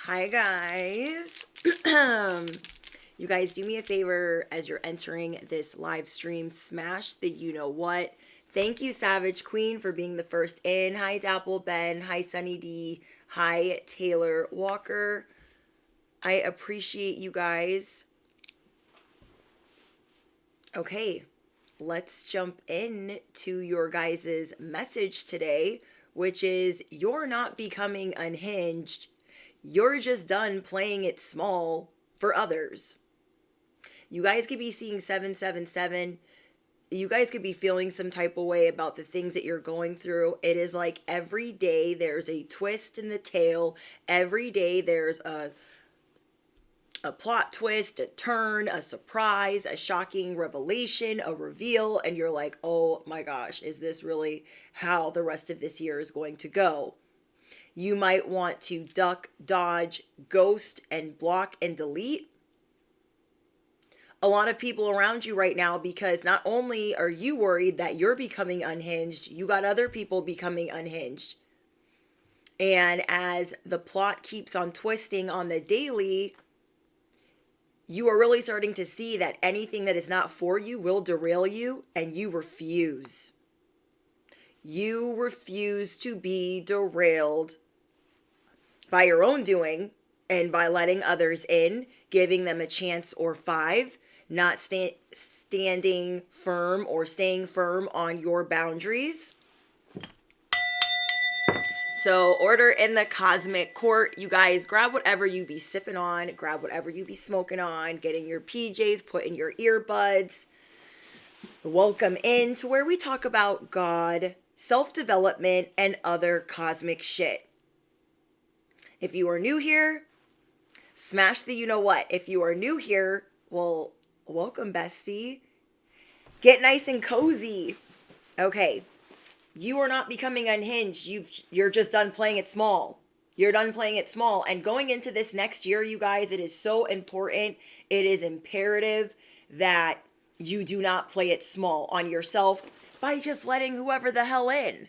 Hi, guys. You guys, do me a favor as you're entering this live stream, smash the you know what. Thank you, Savage Queen, for being the first in. Hi, Dapple Ben. Hi, Sunny D. Hi, Taylor Walker. I appreciate you guys. Okay, let's jump in to your guys' message today, which is you're not becoming unhinged. You're just done playing it small for others. You guys could be seeing 777. You guys could be feeling some type of way about the things that you're going through. It is like every day there's a twist in the tale. Every day there's a plot twist, a turn, a surprise, a shocking revelation, a reveal, and you're like, oh my gosh, is this really how the rest of this year is going to go? You might want to duck, dodge, ghost, and block and delete a lot of people around you right now, because not only are you worried that you're becoming unhinged, you got other people becoming unhinged. And as the plot keeps on twisting on the daily, you are really starting to see that anything that is not for you will derail you, and you refuse. You refuse to be derailed by your own doing and by letting others in, giving them a chance or five, not standing firm or staying firm on your boundaries. So, order in the cosmic court. You guys, grab whatever you be sipping on, grab whatever you be smoking on, get in your PJs, put in your earbuds. Welcome in to where we talk about God, self-development, and other cosmic shit. If you are new here, smash the you know what. If you are new here, well, welcome, bestie. Get nice and cozy. Okay. You are not becoming unhinged. You're just done playing it small. You're done playing it small. And going into this next year, you guys, it is so important. It is imperative that you do not play it small on yourself by just letting whoever the hell in.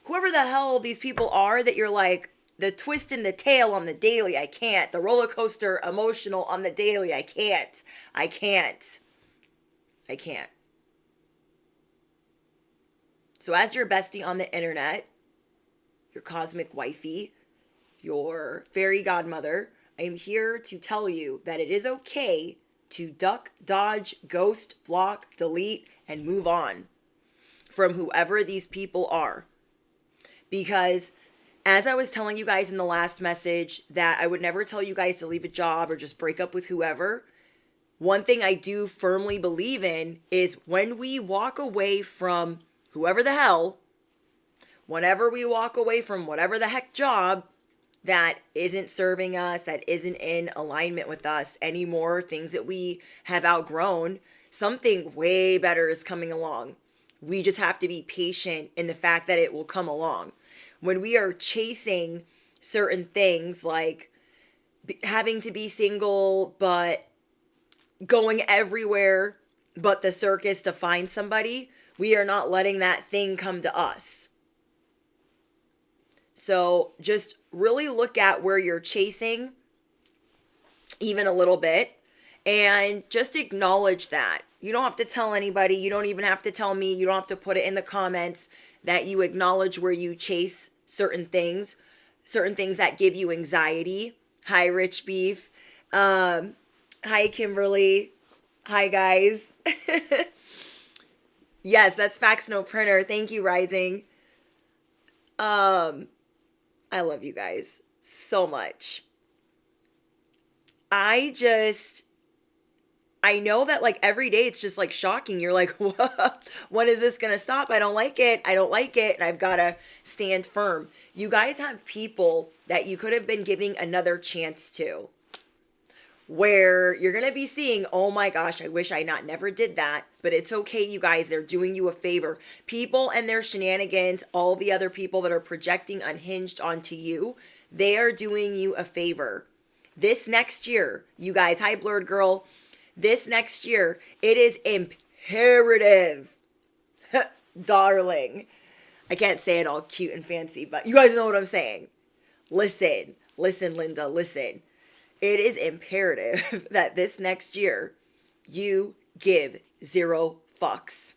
Whoever the hell these people are that you're like, the twist in the tail on the daily, I can't. The roller coaster emotional on the daily, I can't. I can't. So as your bestie on the internet, your cosmic wifey, your fairy godmother, I am here to tell you that it is okay to duck, dodge, ghost, block, delete, and move on from whoever these people are. Because as I was telling you guys in the last message that I would never tell you guys to leave a job or just break up with whoever, one thing I do firmly believe in is when we walk away from whoever the hell, whenever we walk away from whatever the heck job that isn't serving us, that isn't in alignment with us anymore, things that we have outgrown, something way better is coming along. We just have to be patient in the fact that it will come along. When we are chasing certain things like having to be single, but going everywhere but the circus to find somebody, we are not letting that thing come to us. So just really look at where you're chasing, even a little bit, and just acknowledge that. You don't have to tell anybody. You don't even have to tell me. You don't have to put it in the comments that you acknowledge where you chase certain things that give you anxiety. Hi, Rich Beef. Hi, Kimberly. Hi, guys. Yes, that's Fax No Printer. Thank you, Rising. I love you guys so much. I know that like every day it's just like shocking. You're like, what? When is this going to stop? I don't like it. And I've got to stand firm. You guys have people that you could have been giving another chance to, where you're going to be seeing, oh my gosh, I wish I never did that. But it's okay, you guys. They're doing you a favor. People and their shenanigans, all the other people that are projecting unhinged onto you, they are doing you a favor. This next year, you guys, hi, Blurred Girl. This next year, it is imperative, darling. I can't say it all cute and fancy, but you guys know what I'm saying. Listen, listen, Linda, listen. It is imperative that this next year you give 0 fucks.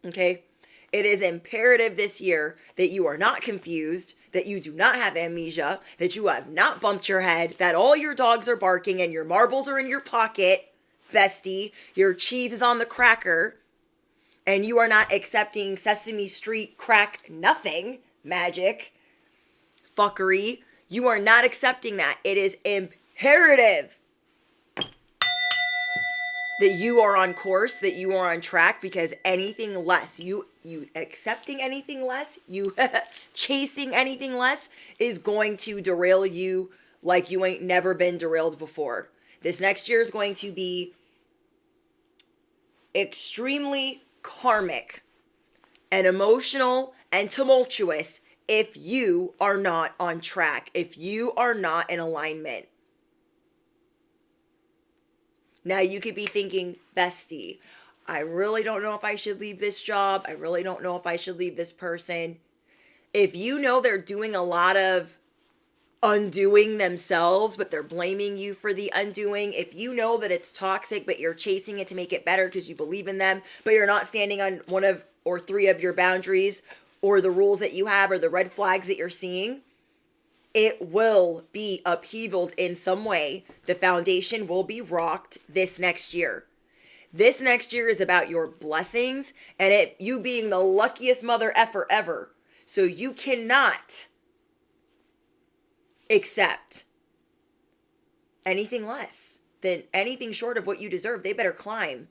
Okay? It is imperative this year that you are not confused, that you do not have amnesia, that you have not bumped your head, that all your dogs are barking and your marbles are in your pocket, bestie, your cheese is on the cracker, and you are not accepting Sesame Street crack nothing magic, fuckery. You are not accepting that. It is imperative that you are on course, that you are on track, because anything less, you accepting anything less, you chasing anything less is going to derail you like you ain't never been derailed before. This next year is going to be extremely karmic and emotional and tumultuous if you are not on track, if you are not in alignment. Now you could be thinking, bestie, I really don't know if I should leave this job. I really don't know if I should leave this person. If you know they're doing a lot of undoing themselves, but they're blaming you for the undoing, if you know that it's toxic, but you're chasing it to make it better because you believe in them, but you're not standing on 1 of or 3 of your boundaries or the rules that you have or the red flags that you're seeing, it will be upheavaled in some way. The foundation will be rocked this next year. This next year is about your blessings and you being the luckiest mother effer ever. So you cannot accept anything less than anything short of what you deserve. They better climb.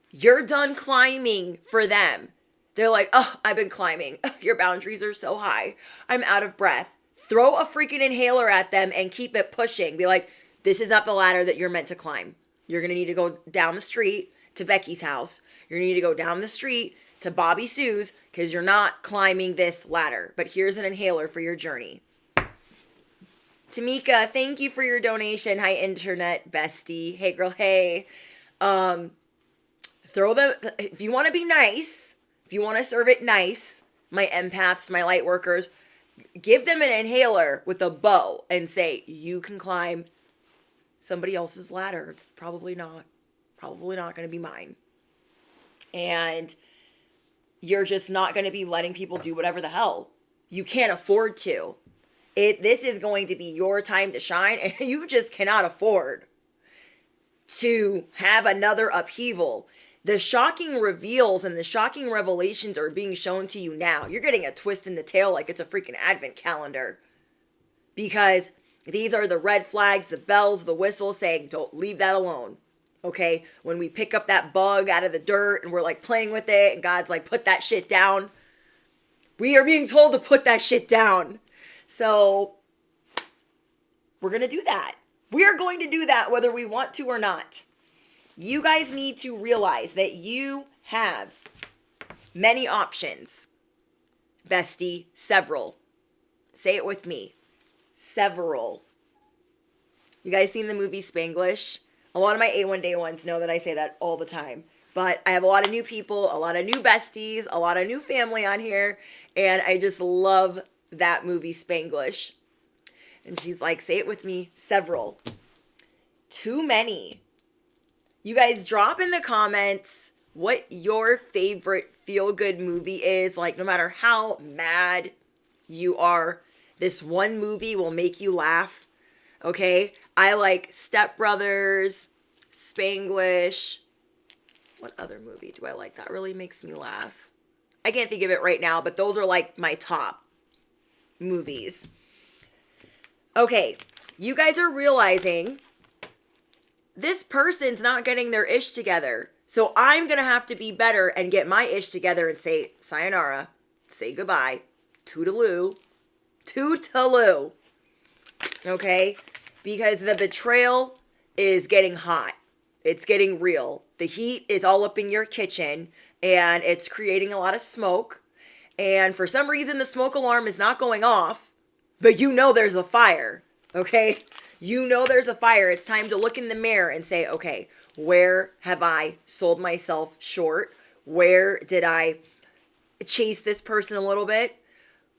You're done climbing for them. They're like, oh, I've been climbing. Your boundaries are so high. I'm out of breath. Throw a freaking inhaler at them and keep it pushing. Be like, this is not the ladder that you're meant to climb. You're going to need to go down the street to Becky's house. You're going to need to go down the street to Bobby Sue's because you're not climbing this ladder. But here's an inhaler for your journey. Tamika, thank you for your donation. Hi, internet bestie. Hey, girl, hey. Throw them, if you want to be nice, if you want to serve it nice, my empaths, my light workers, give them an inhaler with a bow and say, you can climb somebody else's ladder. It's probably not going to be mine. And you're just not going to be letting people do whatever the hell. You can't afford to. This is going to be your time to shine, and you just cannot afford to have another upheaval. The shocking reveals and the shocking revelations are being shown to you now. You're getting a twist in the tail like it's a freaking advent calendar. Because these are the red flags, the bells, the whistles saying, don't leave that alone. Okay? When we pick up that bug out of the dirt and we're like playing with it and God's like, put that shit down. We are being told to put that shit down. So we're going to do that. We are going to do that whether we want to or not. You guys need to realize that you have many options. Bestie, several. Say it with me. Several. You guys seen the movie Spanglish? A lot of my A1 Day ones know that I say that all the time. But I have a lot of new people, a lot of new besties, a lot of new family on here. And I just love that movie Spanglish. And she's like, say it with me. Several. Too many. You guys drop in the comments what your favorite feel-good movie is. Like, no matter how mad you are, this one movie will make you laugh. Okay? I like Step Brothers, Spanglish. What other movie do I like that really makes me laugh? I can't think of it right now, but those are like my top movies. Okay, you guys are realizing this person's not getting their ish together. So I'm going to have to be better and get my ish together and say sayonara, say goodbye, toodaloo, toodaloo. Okay? Because the betrayal is getting hot. It's getting real. The heat is all up in your kitchen and it's creating a lot of smoke. And for some reason, the smoke alarm is not going off, but you know there's a fire. Okay? You know there's a fire. It's time to look in the mirror and say, okay, where have I sold myself short? Where did I chase this person a little bit?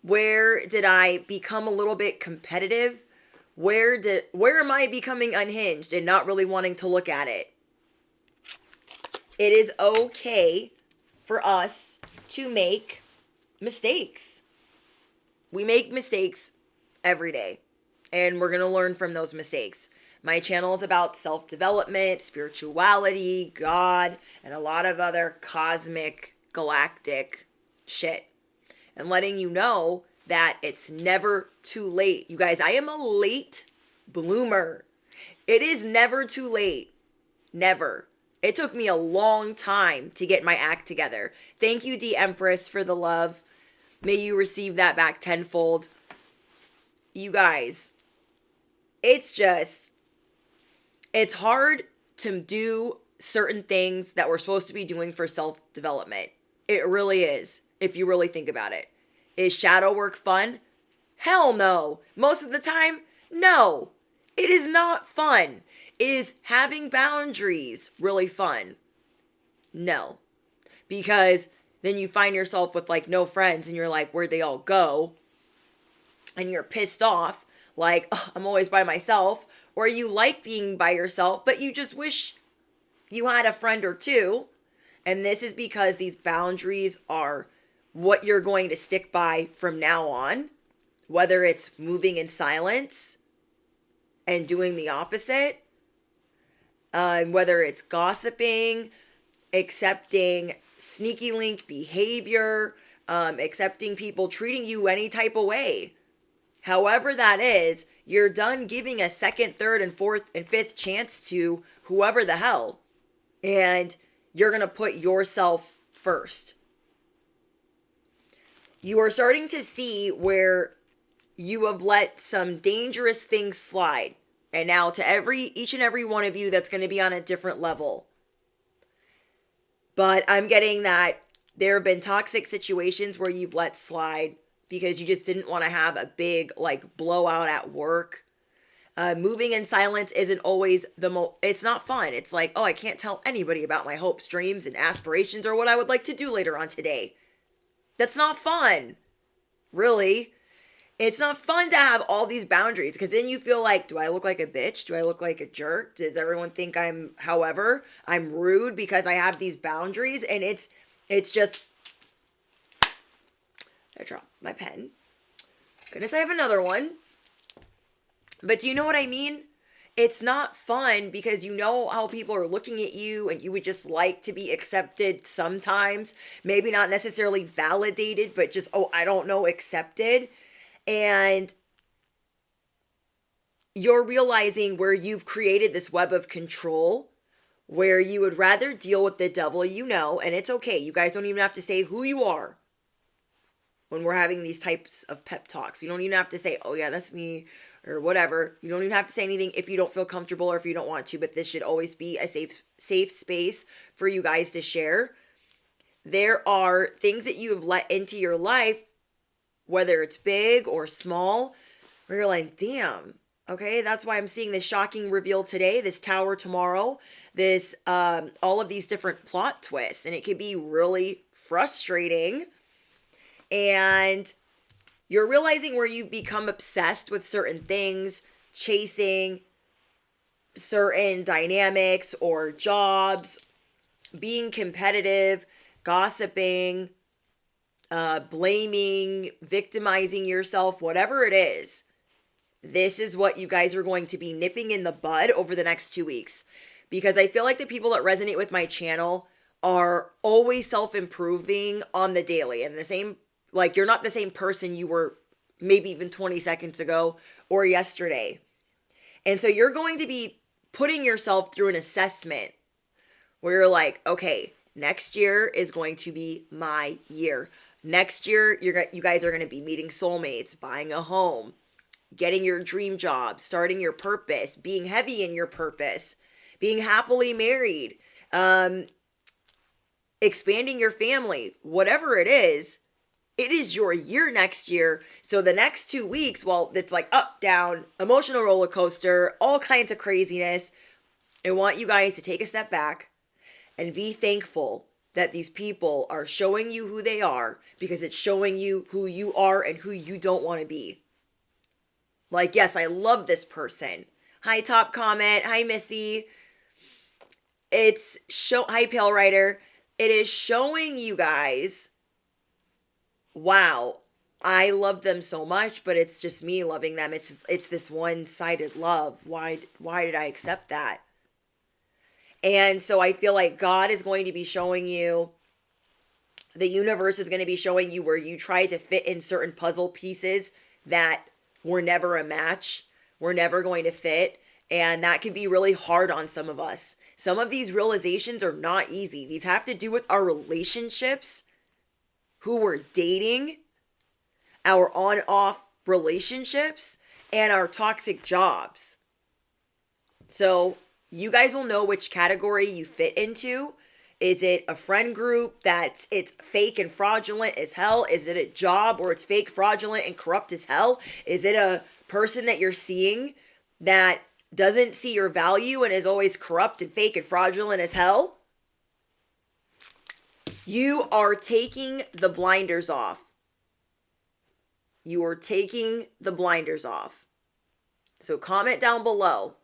Where did I become a little bit competitive? Where am I becoming unhinged and not really wanting to look at it? It is okay for us to make mistakes. We make mistakes every day, and we're going to learn from those mistakes. My channel is about self-development, spirituality, God, and a lot of other cosmic, galactic shit. And letting you know that it's never too late. You guys, I am a late bloomer. It is never too late. Never. It took me a long time to get my act together. Thank you, D Empress, for the love. May you receive that back tenfold. You guys, it's hard to do certain things that we're supposed to be doing for self-development. It really is, if you really think about it. Is shadow work fun? Hell no. Most of the time, no. It is not fun. Is having boundaries really fun? No. Because then you find yourself with like no friends and you're like, where'd they all go? And you're pissed off, like, oh, I'm always by myself. Or you like being by yourself, but you just wish you had a friend or two. And this is because these boundaries are what you're going to stick by from now on. Whether it's moving in silence and doing the opposite. Whether it's gossiping, accepting sneaky link behavior, accepting people treating you any type of way. However that is, you're done giving a second, third, and fourth, and fifth chance to whoever the hell. And you're going to put yourself first. You are starting to see where you have let some dangerous things slide. And now to each and every one of you, that's going to be on a different level. But I'm getting that there have been toxic situations where you've let slide because you just didn't want to have a big like blowout at work. Moving in silence isn't always it's not fun. It's like, oh, I can't tell anybody about my hopes, dreams, and aspirations or what I would like to do later on today. That's not fun. Really. It's not fun to have all these boundaries because then you feel like, do I look like a bitch? Do I look like a jerk? Does everyone think I'm rude because I have these boundaries? And it's just, I dropped my pen. Goodness, I have another one. But do you know what I mean? It's not fun because you know how people are looking at you and you would just like to be accepted sometimes. Maybe not necessarily validated, but just, accepted. And you're realizing where you've created this web of control where you would rather deal with the devil you know, and it's okay. You guys don't even have to say who you are when we're having these types of pep talks. You don't even have to say, oh yeah, that's me, or whatever. You don't even have to say anything if you don't feel comfortable or if you don't want to, but this should always be a safe space for you guys to share. There are things that you have let into your life, whether it's big or small, where you're like, damn, okay, that's why I'm seeing this shocking reveal today, this tower tomorrow, this, all of these different plot twists, and it can be really frustrating. And you're realizing where you've become obsessed with certain things, chasing certain dynamics or jobs, being competitive, gossiping, blaming, victimizing yourself, whatever it is. This is what you guys are going to be nipping in the bud over the next 2 weeks. Because I feel like the people that resonate with my channel are always self-improving on the daily. And the same, like, you're not the same person you were maybe even 20 seconds ago or yesterday. And so you're going to be putting yourself through an assessment where you're like, okay, next year is going to be my year. Next year, you guys are going to be meeting soulmates, buying a home, getting your dream job, starting your purpose, being heavy in your purpose, being happily married, expanding your family, whatever it is your year next year. So the next 2 weeks, well, it's like up, down, emotional roller coaster, all kinds of craziness. I want you guys to take a step back and be thankful that these people are showing you who they are because it's showing you who you are and who you don't want to be. Like, yes, I love this person. Hi, top comment. Hi, Missy. Hi, Pale Rider. It is showing you guys, wow, I love them so much, but it's just me loving them. It's this one-sided love. Why did I accept that? And so I feel like God is going to be showing you, the universe is going to be showing you where you try to fit in certain puzzle pieces that were never a match, were never going to fit. And that can be really hard on some of us. Some of these realizations are not easy. These have to do with our relationships, who we're dating, our on-off relationships, and our toxic jobs. So you guys will know which category you fit into. Is it a friend group it's fake and fraudulent as hell? Is it a job where it's fake, fraudulent, and corrupt as hell? Is it a person that you're seeing that doesn't see your value and is always corrupt and fake and fraudulent as hell? You are taking the blinders off. You are taking the blinders off. So comment down below.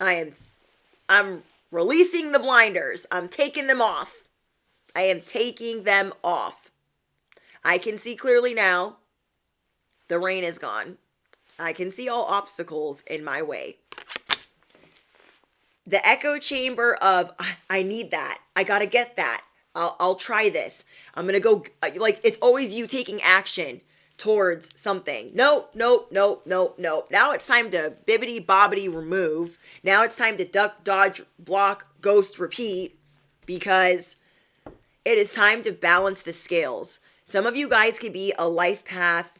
I'm releasing the blinders. I'm taking them off. I am taking them off. I can see clearly now. The rain is gone. I can see all obstacles in my way. The echo chamber of, I need that. I gotta get that. I'll try this. I'm gonna go, like, it's always you taking action towards something. Nope. Now it's time to bibbity bobbity remove. Now it's time to duck, dodge, block, ghost, repeat, because it is time to balance the scales. Some of you guys could be a life path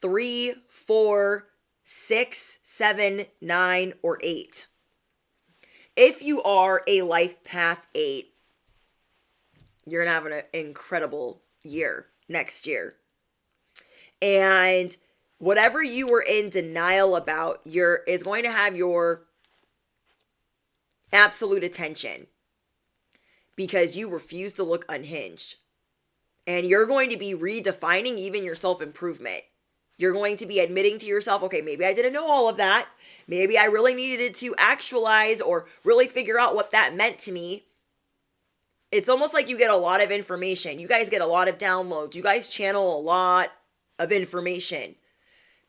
3, 4, 6, 7, 9, or 8. If you are a life path 8, you're going to have an incredible year next year. And whatever you were in denial about is going to have your absolute attention because you refuse to look unhinged. And you're going to be redefining even your self-improvement. You're going to be admitting to yourself, okay, maybe I didn't know all of that. Maybe I really needed to actualize or really figure out what that meant to me. It's almost like you get a lot of information. You guys get a lot of downloads. You guys channel a lot of information.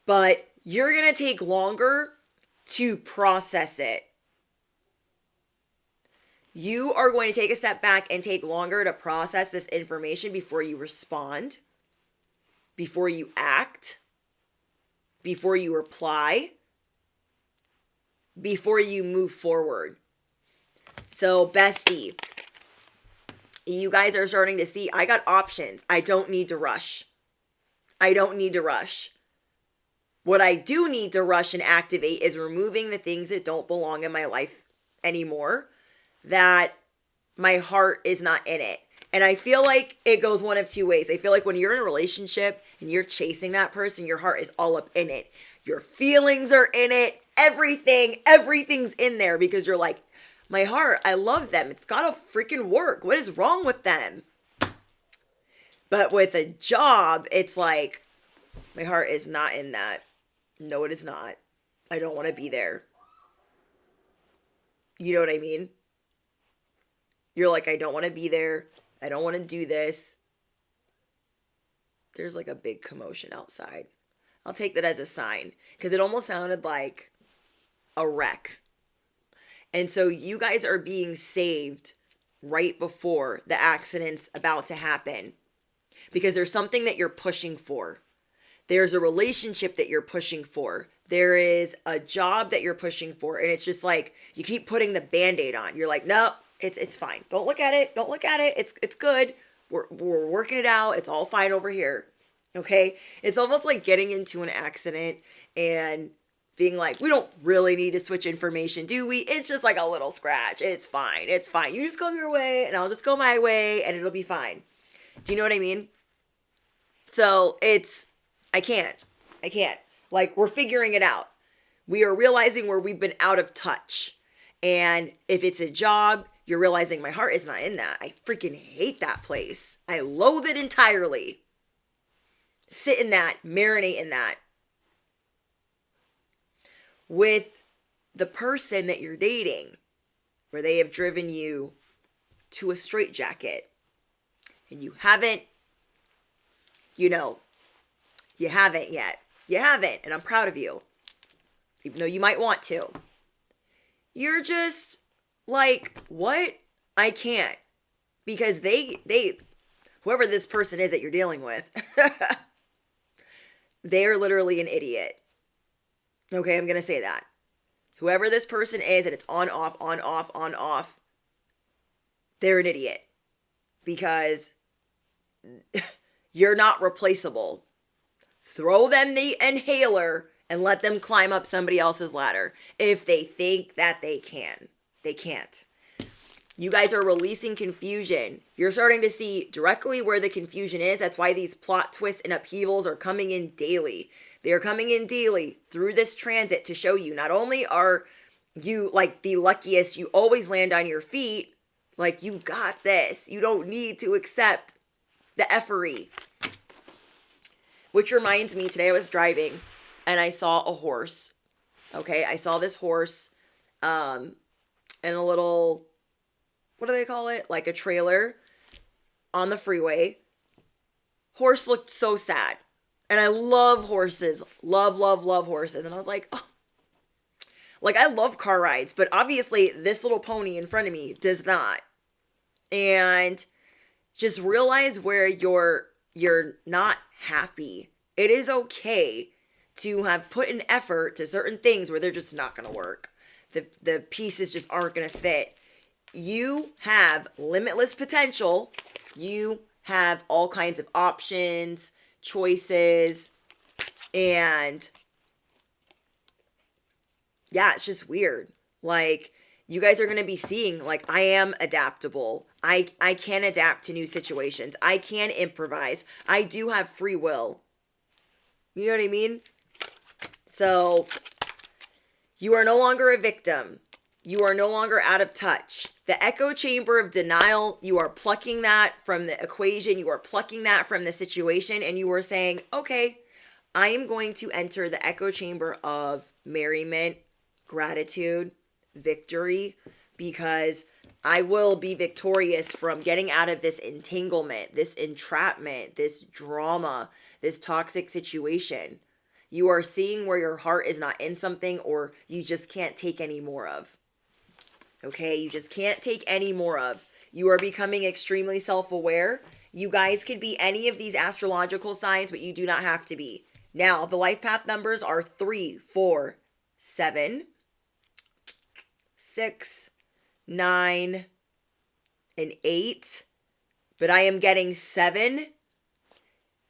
But you're going to take longer to process it. You are going to take a step back and take longer to process this information before you respond, before you act, before you reply, before you move forward. So, bestie, you guys are starting to see, I got options. I don't need to rush. I don't need to rush. What I do need to rush and activate is removing the things that don't belong in my life anymore, that my heart is not in it. And I feel like it goes one of two ways. I feel like when you're in a relationship and you're chasing that person, your heart is all up in it. Your feelings are in it. Everything's in there because you're like, my heart, I love them. It's gotta freaking work. What is wrong with them? But with a job, it's like, my heart is not in that. No, it is not. I don't want to be there. You know what I mean? You're like, I don't want to be there. I don't want to do this. There's like a big commotion outside. I'll take that as a sign because it almost sounded like a wreck. And so you guys are being saved right before the accident's about to happen because there's something that you're pushing for. There's a relationship that you're pushing for. There is a job that you're pushing for. And it's just like, you keep putting the Band-Aid on. You're like, no, it's fine. Don't look at it. Don't look at it. It's good. We're working it out. It's all fine over here. Okay? It's almost like getting into an accident and being like, we don't really need to switch information, do we? It's just like a little scratch. It's fine. It's fine. You just go your way and I'll just go my way and it'll be fine. Do you know what I mean? So I can't. Like, we're figuring it out. We are realizing where we've been out of touch. And if it's a job, you're realizing my heart is not in that. I freaking hate that place. I loathe it entirely. Sit in that, marinate in that. With the person that you're dating, where they have driven you to a straitjacket, and you haven't, you haven't yet. You haven't, and I'm proud of you. Even though you might want to. You're just like, what? I can't. Because whoever this person is that you're dealing with, they are literally an idiot. Okay, I'm going to say that. Whoever this person is, and it's on, off, on, off, on, off, they're an idiot. Because you're not replaceable. Throw them the inhaler and let them climb up somebody else's ladder. If they think that they can. They can't. You guys are releasing confusion. You're starting to see directly where the confusion is. That's why these plot twists and upheavals are coming in daily. They are coming in daily through this transit to show you not only are you like the luckiest, you always land on your feet, like you got this. You don't need to accept the effery. Which reminds me, today I was driving and I saw a horse. Okay, I saw this horse in a little, what do they call it? Like a trailer on the freeway. Horse looked so sad. And I love horses. Love, love, love horses. And I was like, oh. Like, I love car rides, but obviously this little pony in front of me does not. And just realize where you're not happy. It is okay to have put an effort to certain things where they're just not going to work. The pieces just aren't going to fit. You have limitless potential. You have all kinds of options, choices, and yeah, it's just weird. Like, you guys are going to be seeing, like, I am adaptable. I can adapt to new situations. I can improvise. I do have free will. You know what I mean? So, you are no longer a victim. You are no longer out of touch. The echo chamber of denial, you are plucking that from the equation. You are plucking that from the situation. And you are saying, okay, I am going to enter the echo chamber of merriment, gratitude, victory, because I will be victorious from getting out of this entanglement, this entrapment, this drama, this toxic situation. You are seeing where your heart is not in something, or you just can't take any more of. Okay, you just can't take any more of. You are becoming extremely self-aware. You guys could be any of these astrological signs, but you do not have to be. Now, the life path numbers are 3, 4, 7, 6, 9, and 8. But I am getting 7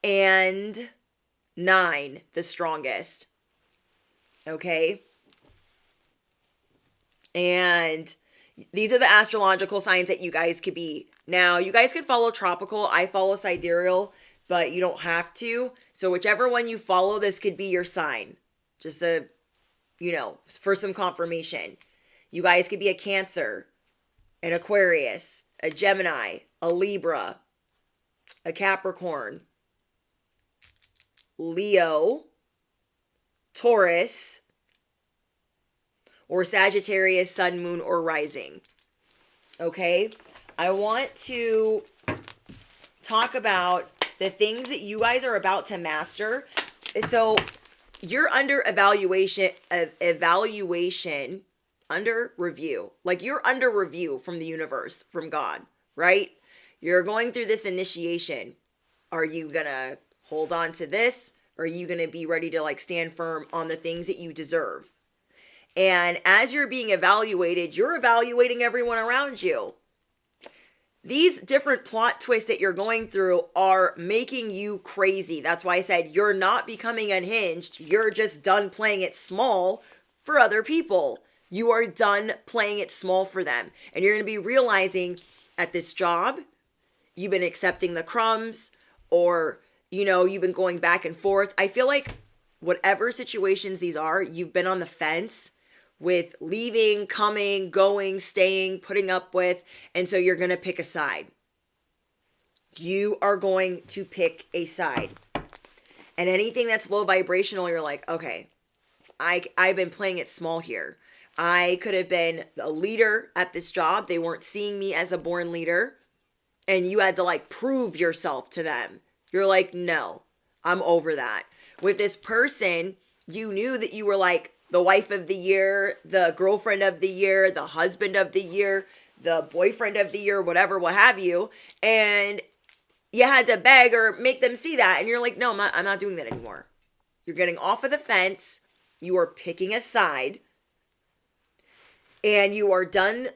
and 9 the strongest. Okay? And these are the astrological signs that you guys could be. Now, you guys could follow tropical. I follow sidereal, but you don't have to. So whichever one you follow, this could be your sign. Just for some confirmation. You guys could be a Cancer, an Aquarius, a Gemini, a Libra, a Capricorn, Leo, Taurus, or Sagittarius, Sun, Moon, or Rising. Okay? I want to talk about the things that you guys are about to master. So, you're under evaluation, under review. Like, you're under review from the universe, from God, right? You're going through this initiation. Are you gonna hold on to this? Or are you gonna be ready to, like, stand firm on the things that you deserve? And as you're being evaluated, you're evaluating everyone around you. These different plot twists that you're going through are making you crazy. That's why I said you're not becoming unhinged. You're just done playing it small for other people. You are done playing it small for them. And you're going to be realizing at this job, you've been accepting the crumbs, or, you've been going back and forth. I feel like whatever situations these are, you've been on the fence with leaving, coming, going, staying, putting up with, and so you're going to pick a side. You are going to pick a side. And anything that's low vibrational, you're like, okay, I've been playing it small here. I could have been a leader at this job. They weren't seeing me as a born leader. And you had to like prove yourself to them. You're like, no, I'm over that. With this person, you knew that you were like the wife of the year, the girlfriend of the year, the husband of the year, the boyfriend of the year, whatever, what have you. And you had to beg or make them see that. And you're like, no, I'm not doing that anymore. You're getting off of the fence. You are picking a side. And you are done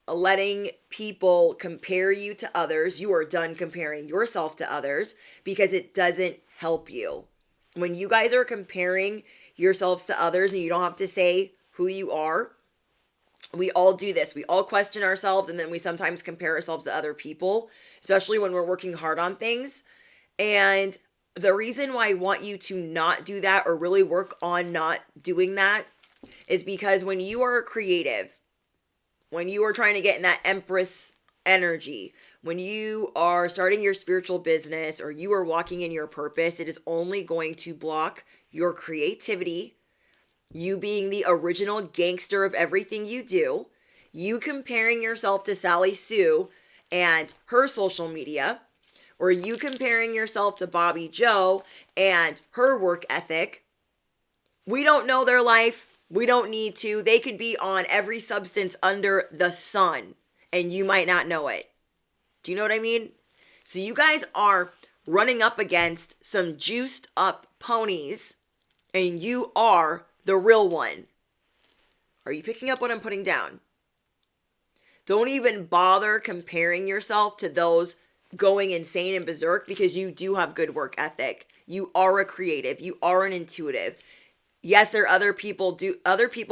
letting people compare you to others. You are done comparing yourself to others because it doesn't help you. When you guys are comparing yourselves to others and you don't have to say who you are, we all do this. We all question ourselves, and then we sometimes compare ourselves to other people, especially when we're working hard on things. And the reason why I want you to not do that or really work on not doing that is because when you are creative, when you are trying to get in that Empress energy, when you are starting your spiritual business or you are walking in your purpose, it is only going to block your creativity, you being the original gangster of everything you do, you comparing yourself to Sally Sue and her social media, or you comparing yourself to Bobby Joe and her work ethic. We don't know their life. We don't need to. They could be on every substance under the sun, and you might not know it. Do you know what I mean? So you guys are running up against some juiced up ponies, and you are the real one. Are you picking up what I'm putting down? Don't even bother comparing yourself to those going insane and berserk because you do have good work ethic. You are a creative. You are an intuitive. Yes, there are other people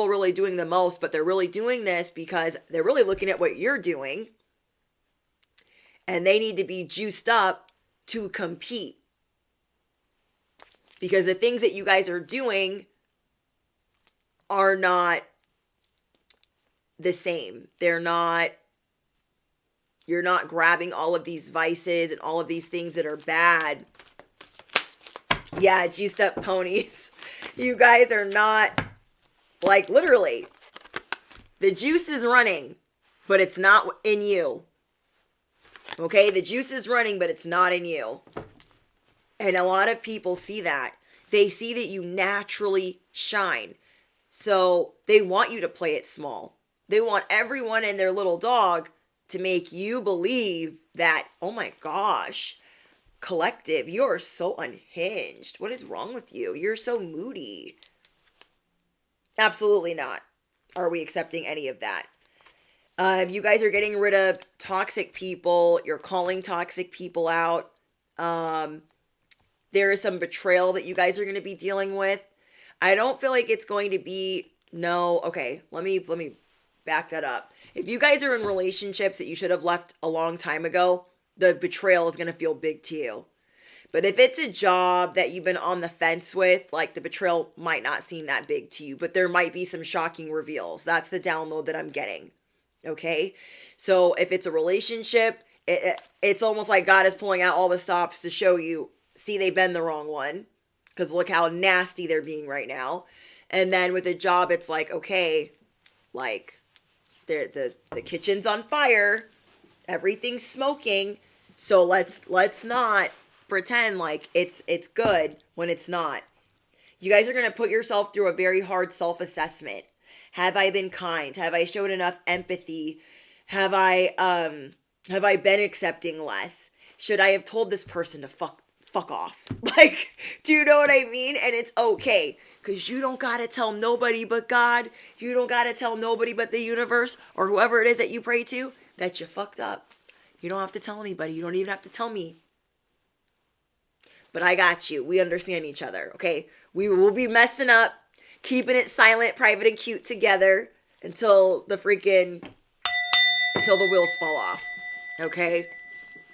really doing the most, but they're really doing this because they're really looking at what you're doing and they need to be juiced up to compete. Because the things that you guys are doing are not the same. You're not grabbing all of these vices and all of these things that are bad. Yeah, juiced up ponies. You guys are not, like, literally, the juice is running, but it's not in you. Okay, the juice is running, but it's not in you. And a lot of people see that. They see that you naturally shine. So they want you to play it small. They want everyone and their little dog to make you believe that, oh my gosh, collective, you're so unhinged. What is wrong with you? You're so moody. Absolutely not. Are we accepting any of that? You guys are getting rid of toxic people. You're calling toxic people out. There is some betrayal that you guys are going to be dealing with. I don't feel like it's going to be, no, okay, let me back that up. If you guys are in relationships that you should have left a long time ago, the betrayal is going to feel big to you. But if it's a job that you've been on the fence with, like, the betrayal might not seem that big to you, but there might be some shocking reveals. That's the download that I'm getting. Okay? So if it's a relationship, it's almost like God is pulling out all the stops to show you, see, they've been the wrong one. Because look how nasty they're being right now. And then with a job, it's like, okay, like, the kitchen's on fire. Everything's smoking. So let's not pretend like it's good when it's not. You guys are going to put yourself through a very hard self-assessment. Have I been kind? Have I showed enough empathy? Have I been accepting less? Should I have told this person to fuck off? Like, do you know what I mean? And it's okay, because you don't got to tell nobody but God. You don't got to tell nobody but the universe or whoever it is that you pray to that you fucked up. You don't have to tell anybody. You don't even have to tell me. But I got you. We understand each other, okay? We will be messing up, keeping it silent, private, and cute together until the wheels fall off, okay?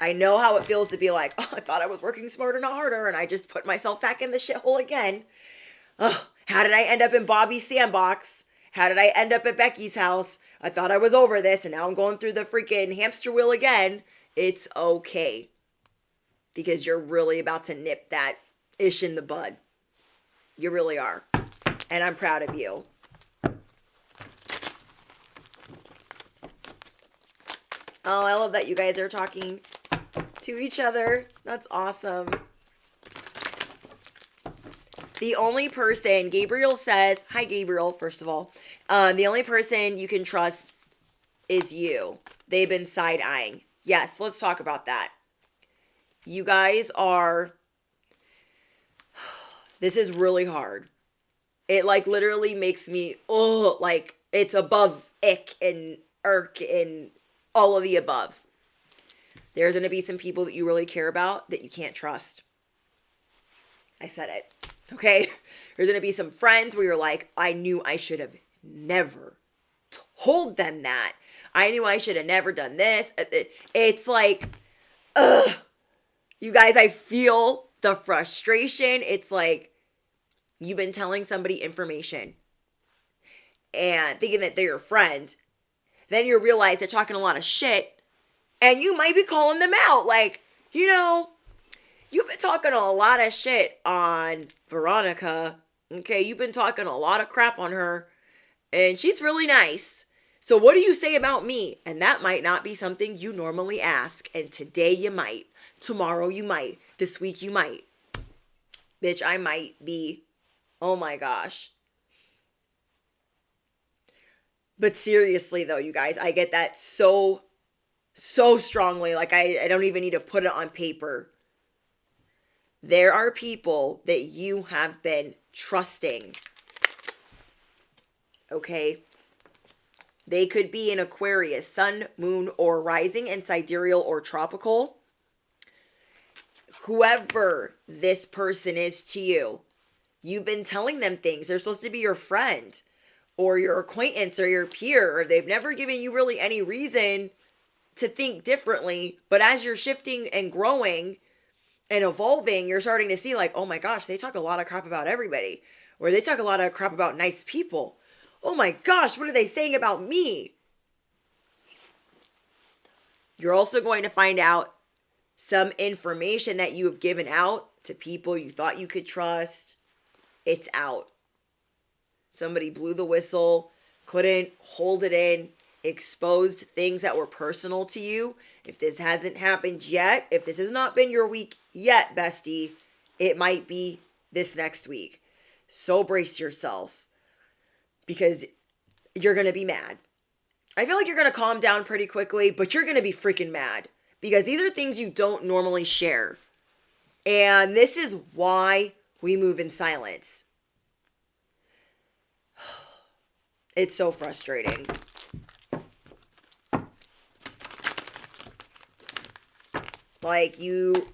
I know how it feels to be like, oh, I thought I was working smarter, not harder, and I just put myself back in the shithole again. Oh, how did I end up in Bobby's sandbox? How did I end up at Becky's house? I thought I was over this and now I'm going through the freaking hamster wheel again. It's okay. Because you're really about to nip that ish in the bud. You really are. And I'm proud of you. Oh, I love that you guys are talking to each other. That's awesome. The only person, Gabriel says, hi Gabriel, first of all. The only person you can trust is you. They've been side-eyeing. Yes, let's talk about that. You guys are, this is really hard. It like literally makes me, like it's above ick and irk and all of the above. There's going to be some people that you really care about that you can't trust. I said it. Okay? There's going to be some friends where you're like, I knew I should have never told them that. I knew I should have never done this. It's like, ugh. You guys, I feel the frustration. It's like you've been telling somebody information and thinking that they're your friend. Then you realize they're talking a lot of shit and you might be calling them out. Like, you know, you've been talking a lot of shit on Veronica. Okay, you've been talking a lot of crap on her and she's really nice. So what do you say about me? And that might not be something you normally ask. And today you might. Tomorrow you might. This week you might. Bitch, I might be. Oh my gosh. But seriously though, you guys, I get that so strongly. Like I don't even need to put it on paper. There are people that you have been trusting. Okay? They could be in Aquarius, sun, moon, or rising, and sidereal or tropical. Whoever this person is to you, you've been telling them things. They're supposed to be your friend or your acquaintance or your peer, or they've never given you really any reason to think differently. But as you're shifting and growing and evolving, you're starting to see like, oh my gosh, they talk a lot of crap about everybody, or they talk a lot of crap about nice people. Oh my gosh, what are they saying about me? You're also going to find out some information that you have given out to people you thought you could trust. It's out. Somebody blew the whistle, couldn't hold it in, exposed things that were personal to you. If this hasn't happened yet, if this has not been your week yet, bestie, it might be this next week. So brace yourself because you're going to be mad. I feel like you're going to calm down pretty quickly, but you're going to be freaking mad because these are things you don't normally share. And this is why we move in silence. It's so frustrating. Like you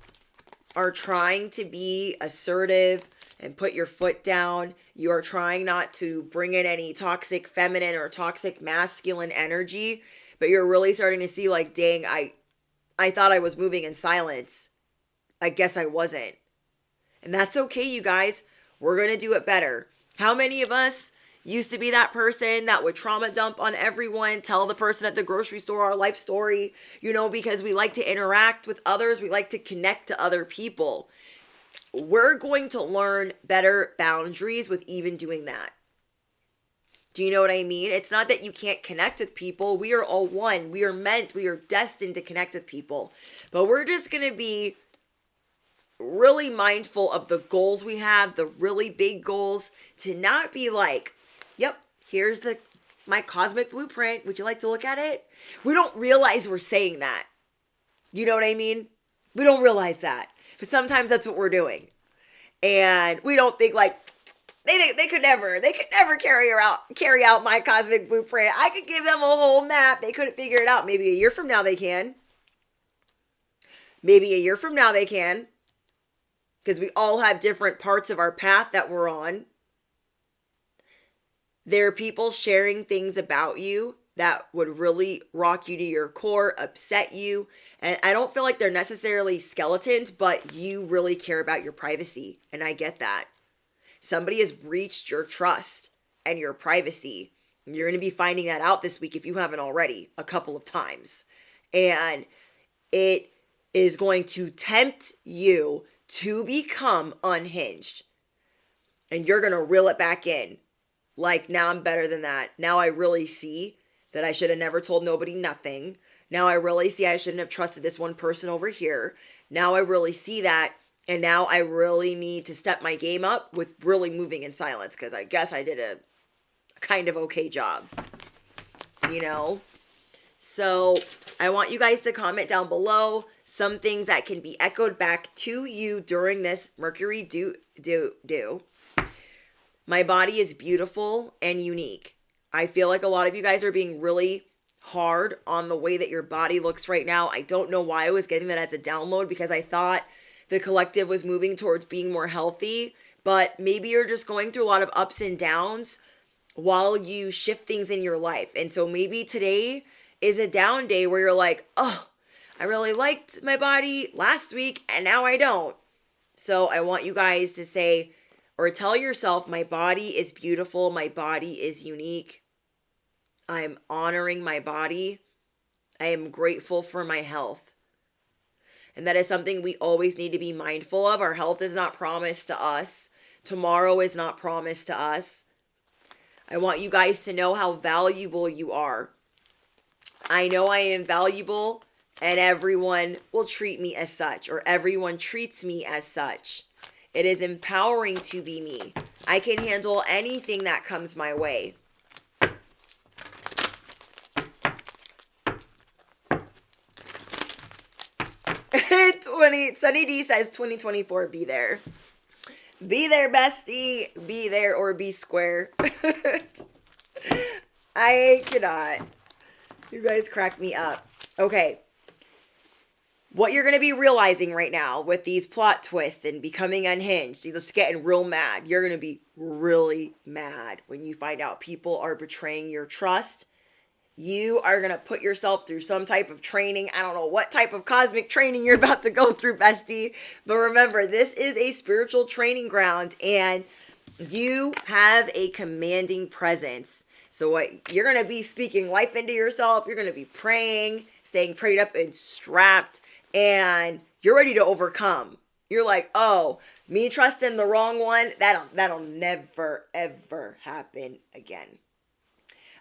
are trying to be assertive and put your foot down. You are trying not to bring in any toxic feminine or toxic masculine energy, but you're really starting to see like, dang, I thought I was moving in silence. I guess I wasn't. And that's okay, you guys. We're going to do it better. How many of us used to be that person that would trauma dump on everyone, tell the person at the grocery store our life story, because we like to interact with others. We like to connect to other people. We're going to learn better boundaries with even doing that. Do you know what I mean? It's not that you can't connect with people. We are all one. We are destined to connect with people. But we're just going to be really mindful of the goals we have, the really big goals, to not be like, yep, here's my cosmic blueprint. Would you like to look at it? We don't realize we're saying that. You know what I mean? We don't realize that. But sometimes that's what we're doing. And we don't think like, they could never carry out my cosmic blueprint. I could give them a whole map. They couldn't figure it out. Maybe a year from now they can. Maybe a year from now they can. Because we all have different parts of our path that we're on. There are people sharing things about you that would really rock you to your core, upset you. And I don't feel like they're necessarily skeletons, but you really care about your privacy. And I get that. Somebody has breached your trust and your privacy. You're going to be finding that out this week if you haven't already a couple of times. And it is going to tempt you to become unhinged. And you're going to reel it back in. Like, now I'm better than that. Now I really see that I should have never told nobody nothing. Now I really see I shouldn't have trusted this one person over here. Now I really see that. And now I really need to step my game up with really moving in silence, because I guess I did a kind of okay job. You know? So I want you guys to comment down below some things that can be echoed back to you during this Mercury do. My body is beautiful and unique. I feel like a lot of you guys are being really hard on the way that your body looks right now. I don't know why I was getting that as a download, because I thought the collective was moving towards being more healthy, but maybe you're just going through a lot of ups and downs while you shift things in your life. And so maybe today is a down day where you're like, oh, I really liked my body last week and now I don't. So I want you guys to say, or tell yourself, my body is beautiful, my body is unique. I'm honoring my body. I am grateful for my health. And that is something we always need to be mindful of. Our health is not promised to us. Tomorrow is not promised to us. I want you guys to know how valuable you are. I know I am valuable, and everyone will treat me as such, or everyone treats me as such. It is empowering to be me. I can handle anything that comes my way. Sunny D says 2024, be there. Be there, bestie. Be there or be square. I cannot. You guys crack me up. Okay. What you're going to be realizing right now with these plot twists and becoming unhinged, you're just getting real mad. You're going to be really mad when you find out people are betraying your trust. You are going to put yourself through some type of training. I don't know what type of cosmic training you're about to go through, bestie. But remember, this is a spiritual training ground, and you have a commanding presence. So what you're going to be speaking life into yourself. You're going to be praying, staying prayed up and strapped, and you're ready to overcome. You're like, oh, me trusting the wrong one, that'll never, ever happen again.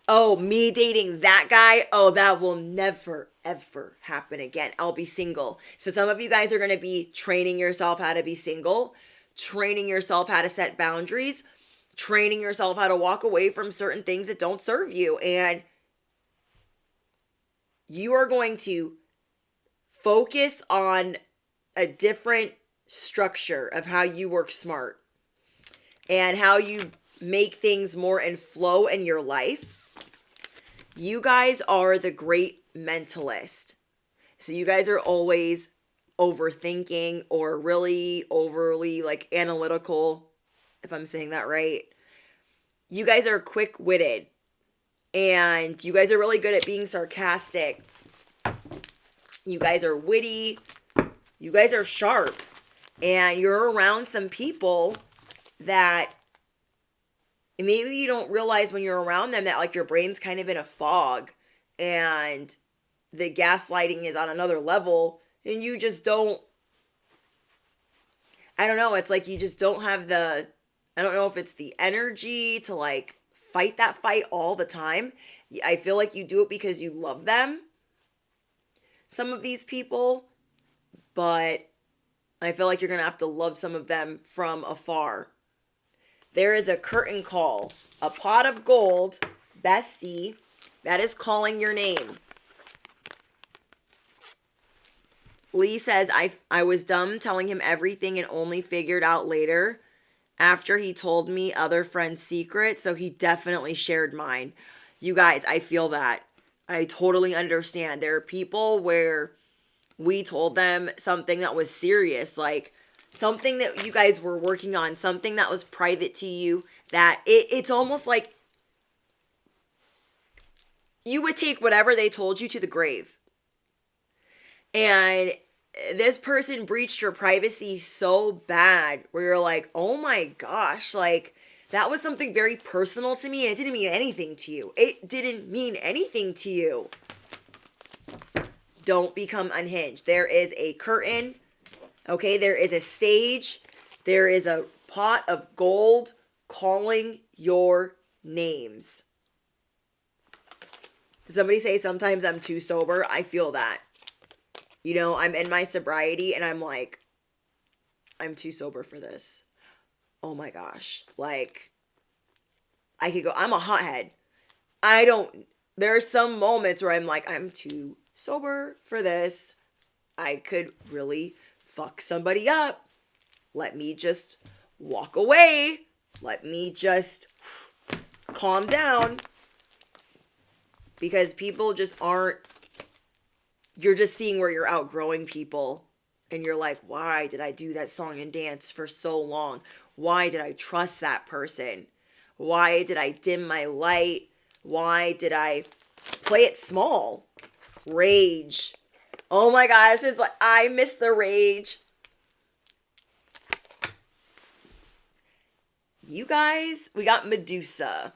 Oh, me dating that guy, oh, that will never, ever happen again. I'll be single. So some of you guys are going to be training yourself how to be single, training yourself how to set boundaries, training yourself how to walk away from certain things that don't serve you. And you are going to focus on a different structure of how you work smart and how you make things more in flow in your life. You guys are the great mentalist. So you guys are always overthinking or really overly like analytical, if I'm saying that right. You guys are quick-witted, and you guys are really good at being sarcastic. You guys are witty. You guys are sharp, and you're around some people that maybe you don't realize when you're around them that like your brain's kind of in a fog and the gaslighting is on another level, and you just don't, I don't know, it's like you just don't have the, I don't know if it's the energy to like fight that fight all the time. I feel like you do it because you love them, some of these people, but I feel like you're going to have to love some of them from afar. There is a curtain call, a pot of gold, bestie, that is calling your name. Lee says, I was dumb telling him everything and only figured out later after he told me other friends' secrets, so he definitely shared mine. You guys, I feel that. I totally understand. There are people where we told them something that was serious, like something that you guys were working on, something that was private to you, that it's almost like you would take whatever they told you to the grave. And this person breached your privacy so bad where you're like, oh my gosh, like That was something very personal to me, and it didn't mean anything to you. It didn't mean anything to you. Don't become unhinged. There is a curtain, okay? There is a stage. There is a pot of gold calling your names. Did somebody say sometimes I'm too sober? I feel that. You know, I'm in my sobriety and I'm like, I'm too sober for this. Oh my gosh. Like, I could go, I'm a hothead. There are some moments where I'm like, I'm too sober for this. I could really fuck somebody up. Let me just walk away. Let me just calm down. Because people just aren't, you're just seeing where you're outgrowing people. And you're like, why did I do that song and dance for so long? Why did I trust that person? Why did I dim my light? Why did I play it small? Rage. Oh my gosh, it's like, I miss the rage. You guys, we got Medusa.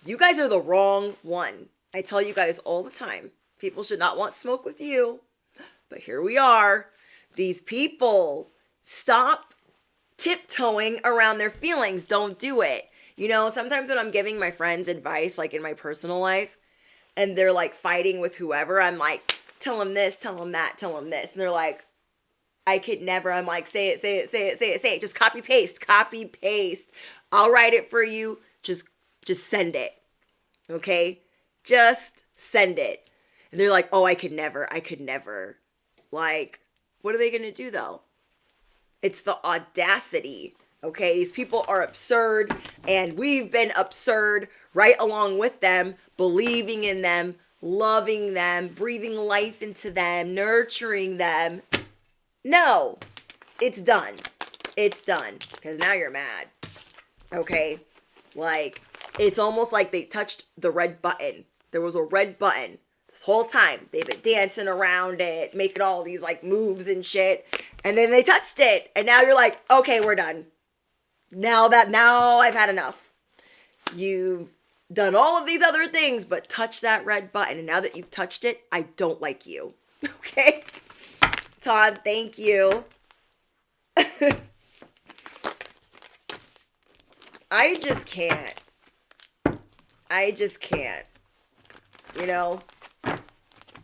You guys are the wrong one. I tell you guys all the time, people should not want smoke with you. But here we are. These people, stop tiptoeing around their feelings. Don't do it. You know, sometimes when I'm giving my friends advice, like in my personal life, and they're like fighting with whoever, I'm like, tell them this, tell them that, tell them this. And they're like, I could never. I'm like, say it, say it, say it, say it, say it. Just copy paste, copy paste. I'll write it for you. Just send it. Okay? Just send it. And they're like, oh, I could never. Like, what are they going to do though? It's the audacity. Okay? These people are absurd, and we've been absurd right along with them, believing in them, loving them, breathing life into them, nurturing them. No, it's done. It's done. Because now you're mad. Okay? Like, it's almost like they touched the red button. There was a red button this whole time. They've been dancing around it, making all these like moves and shit. And then they touched it. And now you're like, okay, we're done. Now I've had enough. You've done all of these other things, but touch that red button. And now that you've touched it, I don't like you. Okay? Todd, thank you. I just can't. You know?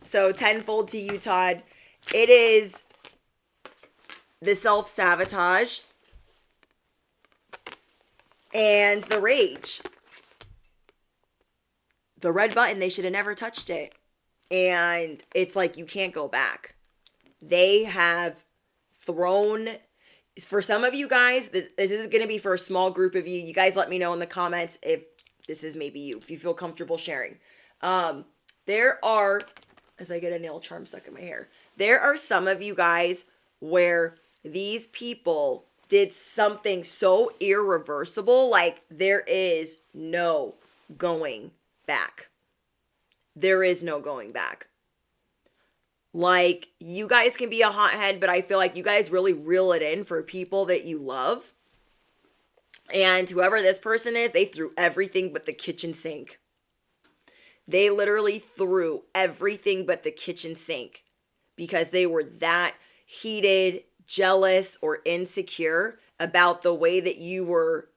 So tenfold to you, Todd. It is the self-sabotage and the rage. The red button, they should have never touched it. And it's like you can't go back. They have thrown, for some of you guys, this is going to be for a small group of you. You guys let me know in the comments if this is maybe you, if you feel comfortable sharing. There are, as I get a nail charm stuck in my hair, there are some of you guys where these people did something so irreversible, like there is no going back. There is no going back. Like, you guys can be a hothead, but I feel like you guys really reel it in for people that you love. And whoever this person is, they threw everything but the kitchen sink. They literally threw everything but the kitchen sink because they were that heated, jealous, or insecure about the way that you were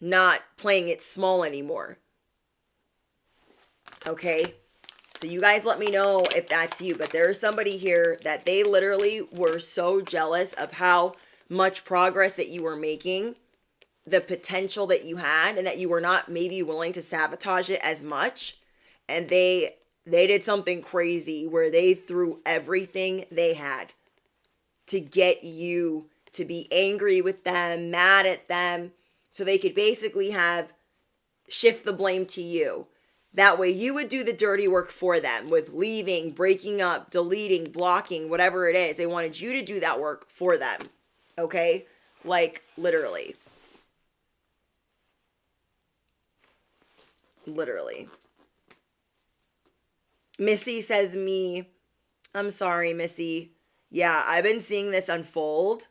not playing it small anymore. Okay? So you guys let me know if that's you. But there's somebody here that they literally were so jealous of how much progress that you were making, the potential that you had, and that you were not maybe willing to sabotage it as much. And they did something crazy where they threw everything they had to get you to be angry with them, mad at them, so they could basically shift the blame to you. That way you would do the dirty work for them with leaving, breaking up, deleting, blocking, whatever it is. They wanted you to do that work for them. Okay? Like, literally. Literally. Missy says me. I'm sorry, Missy. Yeah, I've been seeing this unfold.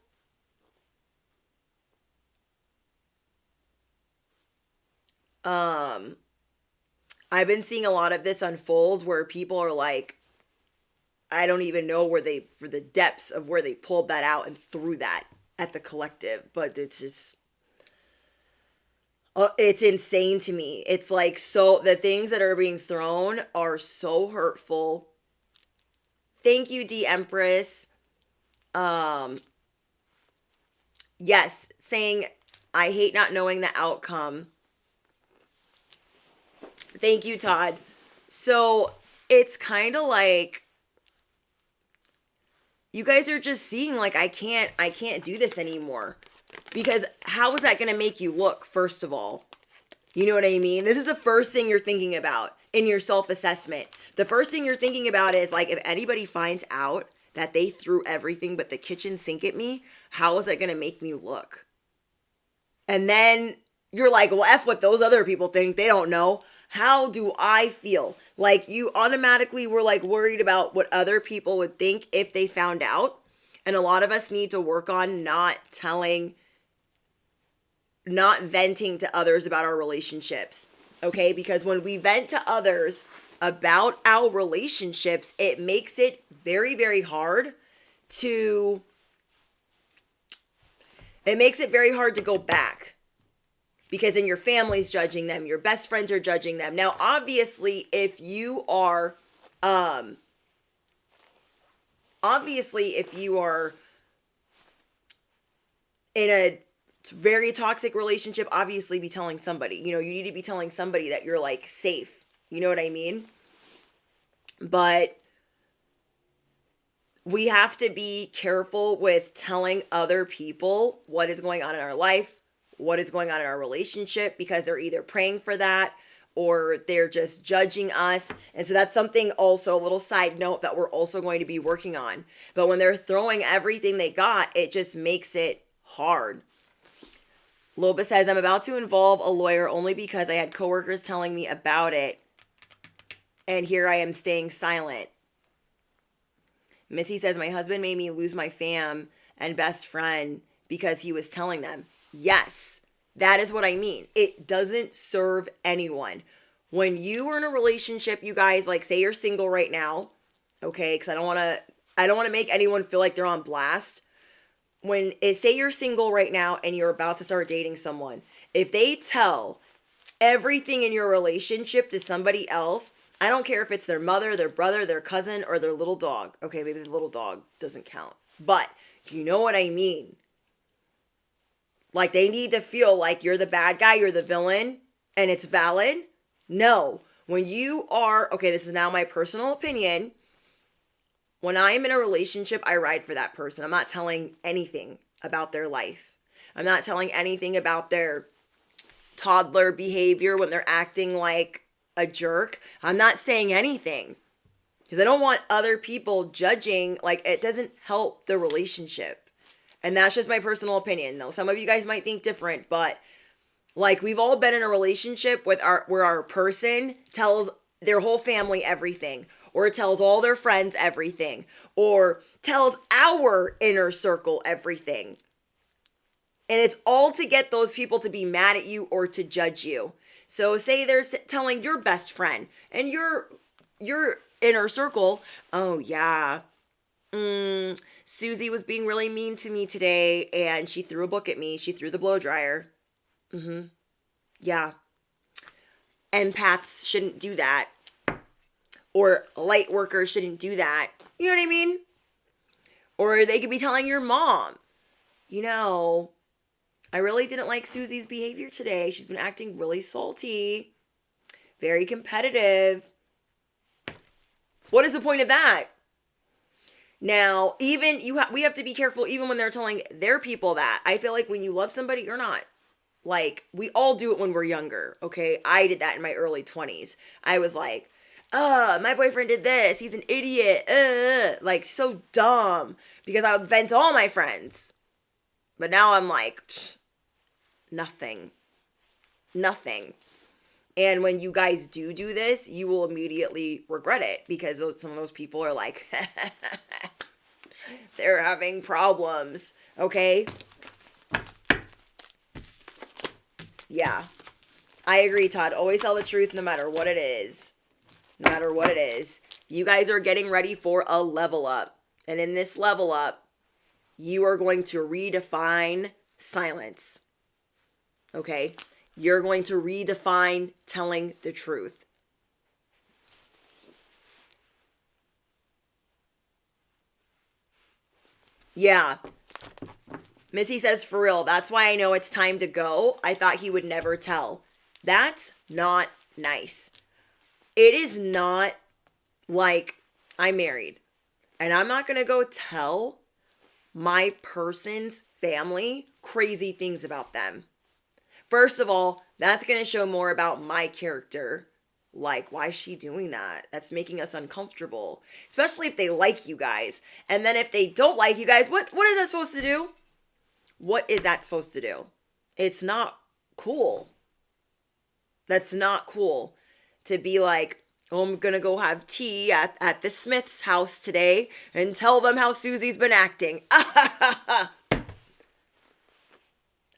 I've been seeing a lot of this unfold where people are like, I don't even know for the depths of where they pulled that out and threw that at the collective, but it's just, it's insane to me. It's like, so the things that are being thrown are so hurtful. Thank you, D Empress. Yes, saying I hate not knowing the outcome. Thank you, Todd. So it's kind of like you guys are just seeing like I can't do this anymore. Because how is that going to make you look, first of all? You know what I mean? This is the first thing you're thinking about in your self-assessment. The first thing you're thinking about is like, if anybody finds out that they threw everything but the kitchen sink at me, how is that going to make me look? And then you're like, well, F what those other people think. They don't know. How do I feel? Like, you automatically were like worried about what other people would think if they found out. And a lot of us need to work on not venting to others about our relationships. Okay? Because when we vent to others about our relationships, it makes it very, very hard to go back. Because then your family's judging them, your best friends are judging them. Now, obviously, if you are in a very toxic relationship, obviously be telling somebody. You know, you need to be telling somebody that you're like safe. You know what I mean? But we have to be careful with telling other people what is going on in our life, what is going on in our relationship, because they're either praying for that or they're just judging us. And so that's something also, a little side note, that we're also going to be working on. But when they're throwing everything they got, it just makes it hard. Loba says, I'm about to involve a lawyer only because I had coworkers telling me about it. And here I am staying silent. Missy says, my husband made me lose my fam and best friend because he was telling them. Yes, that is what I mean. It doesn't serve anyone. When you are in a relationship, you guys, like, say you're single right now, okay? Because I don't want to make anyone feel like they're on blast. Say you're single right now and you're about to start dating someone, if they tell everything in your relationship to somebody else, I don't care if it's their mother, their brother, their cousin, or their little dog. Okay, maybe the little dog doesn't count. But you know what I mean. Like, they need to feel like you're the bad guy, you're the villain, and it's valid. No. When you are, okay, this is now my personal opinion. When I'm in a relationship, I ride for that person. I'm not telling anything about their life. I'm not telling anything about their toddler behavior when they're acting like a jerk. I'm not saying anything because I don't want other people judging. Like, it doesn't help the relationship. And that's just my personal opinion. Now, some of you guys might think different, but like, we've all been in a relationship where our person tells their whole family everything, or tells all their friends everything, or tells our inner circle everything. And it's all to get those people to be mad at you or to judge you. So say they're telling your best friend and your inner circle, oh yeah, Susie was being really mean to me today and she threw a book at me. She threw the blow dryer. Yeah. Empaths shouldn't do that. Or light workers shouldn't do that. You know what I mean? Or they could be telling your mom, you know, I really didn't like Susie's behavior today. She's been acting really salty, very competitive. What is the point of that? Now, even we have to be careful even when they're telling their people that. I feel like when you love somebody, you're not. Like, we all do it when we're younger, okay? I did that in my early 20s. I was like, my boyfriend did this. He's an idiot. Like, so dumb. Because I would vent to all my friends. But now I'm like, nothing. And when you guys do this, you will immediately regret it. Because some of those people are like, they're having problems. Okay? Yeah. I agree, Todd. Always tell the truth no matter what it is. No matter what it is. You guys are getting ready for a level up. And in this level up, you are going to redefine silence. Okay? You're going to redefine telling the truth. Yeah. Missy says, for real, that's why I know it's time to go. I thought he would never tell. That's not nice. It is not like I'm married. And I'm not going to go tell my person's family crazy things about them. First of all, that's going to show more about my character. Like, why is she doing that? That's making us uncomfortable. Especially if they like you guys. And then if they don't like you guys, what is that supposed to do? What is that supposed to do? It's not cool. That's not cool to be like, oh, I'm going to go have tea at the Smith's house today and tell them how Susie's been acting.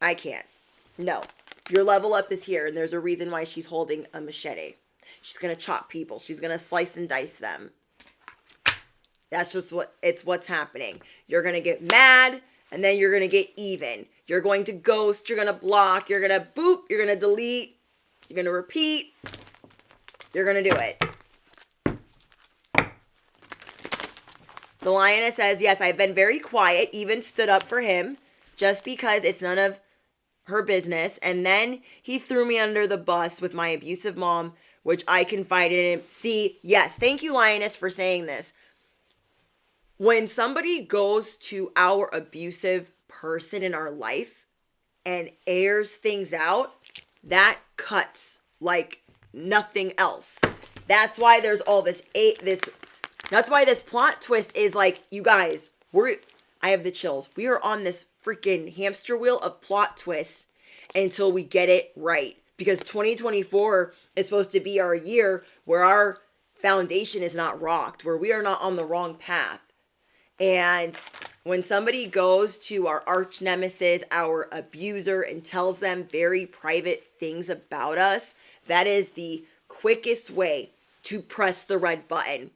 I can't. No. Your level up is here, and there's a reason why she's holding a machete. She's going to chop people. She's going to slice and dice them. That's just what's happening. You're going to get mad, and then you're going to get even. You're going to ghost. You're going to block. You're going to boop. You're going to delete. You're going to repeat. You're going to do it. The lioness says, yes, I've been very quiet, even stood up for him, just because it's none of her business. And then he threw me under the bus with my abusive mom, which I confided in him. See, yes, thank you, lioness, for saying this. When somebody goes to our abusive person in our life and airs things out, that cuts like nothing else. That's why there's all this that's why this plot twist is like, you guys, I have the chills. We are on this freaking hamster wheel of plot twists until we get it right. Because 2024 is supposed to be our year where our foundation is not rocked, where we are not on the wrong path. And when somebody goes to our arch nemesis, our abuser, and tells them very private things about us, that is the quickest way to press the red button.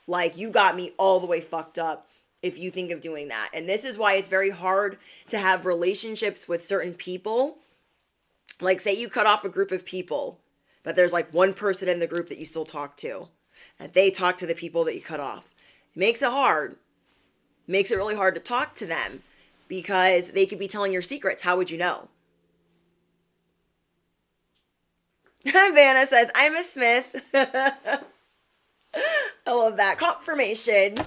Like, you got me all the way fucked up if you think of doing that. And this is why it's very hard to have relationships with certain people. Like, say you cut off a group of people, but there's like one person in the group that you still talk to, and they talk to the people that you cut off. It makes it hard. It makes it really hard to talk to them because they could be telling your secrets. How would you know? Vanna says, I'm a Smith. I love that. Confirmation.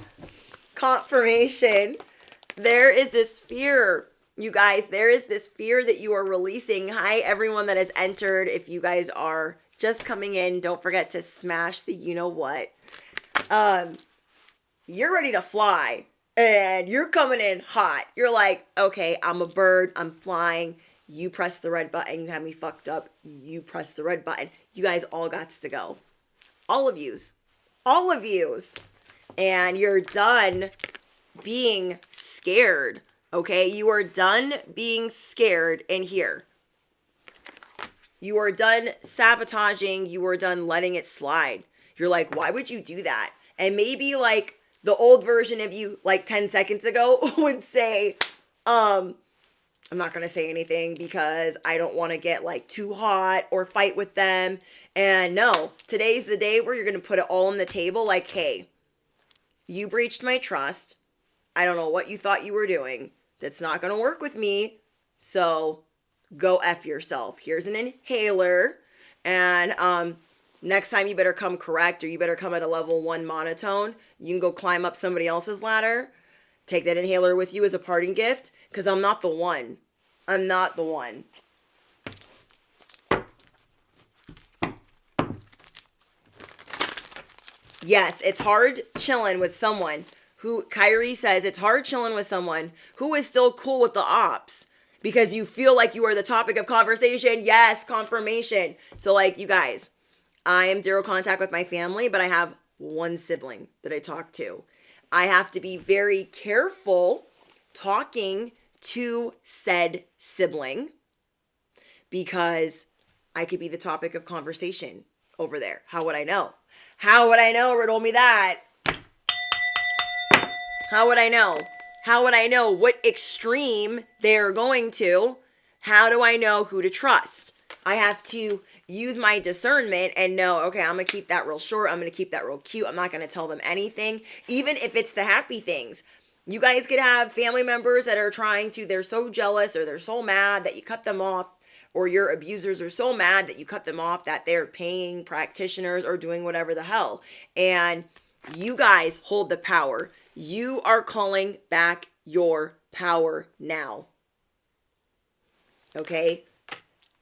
There is this fear, you guys. There is this fear that you are releasing. Hi, everyone that has entered. If you guys are just coming in, don't forget to smash the you-know-what. You're ready to fly, and you're coming in hot. You're like, okay, I'm a bird. I'm flying. You press the red button. You have me fucked up. You press the red button. You guys all got to go. All of yous. And you're done being scared. Okay? You are done being scared in here. You are done sabotaging. You are done letting it slide. You're like, why would you do that? And maybe like the old version of you like 10 seconds ago would say, I'm not going to say anything because I don't want to get like too hot or fight with them. And no, today's the day where you're going to put it all on the table. Like, hey, you breached my trust. I don't know what you thought you were doing. That's not going to work with me. So go F yourself. Here's an inhaler. And next time you better come correct, or you better come at a level 1 monotone. You can go climb up somebody else's ladder. Take that inhaler with you as a parting gift. Because I'm not the one. I'm not the one. Yes, it's hard chilling with someone who, Kyrie says, it's hard chilling with someone who is still cool with the ops. Because you feel like you are the topic of conversation. Yes, confirmation. So like, you guys, I am zero contact with my family, but I have one sibling that I talk to. I have to be very careful talking to said sibling because I could be the topic of conversation over there. How would I know? How would I know? Riddle me that. How would I know? How would I know what extreme they're going to? How do I know who to trust? I have to use my discernment and know, okay, I'm going to keep that real short. I'm going to keep that real cute. I'm not going to tell them anything, even if it's the happy things. You guys could have family members that are they're so jealous or they're so mad that you cut them off, or your abusers are so mad that you cut them off that they're paying practitioners or doing whatever the hell. And you guys hold the power. You are calling back your power now. Okay?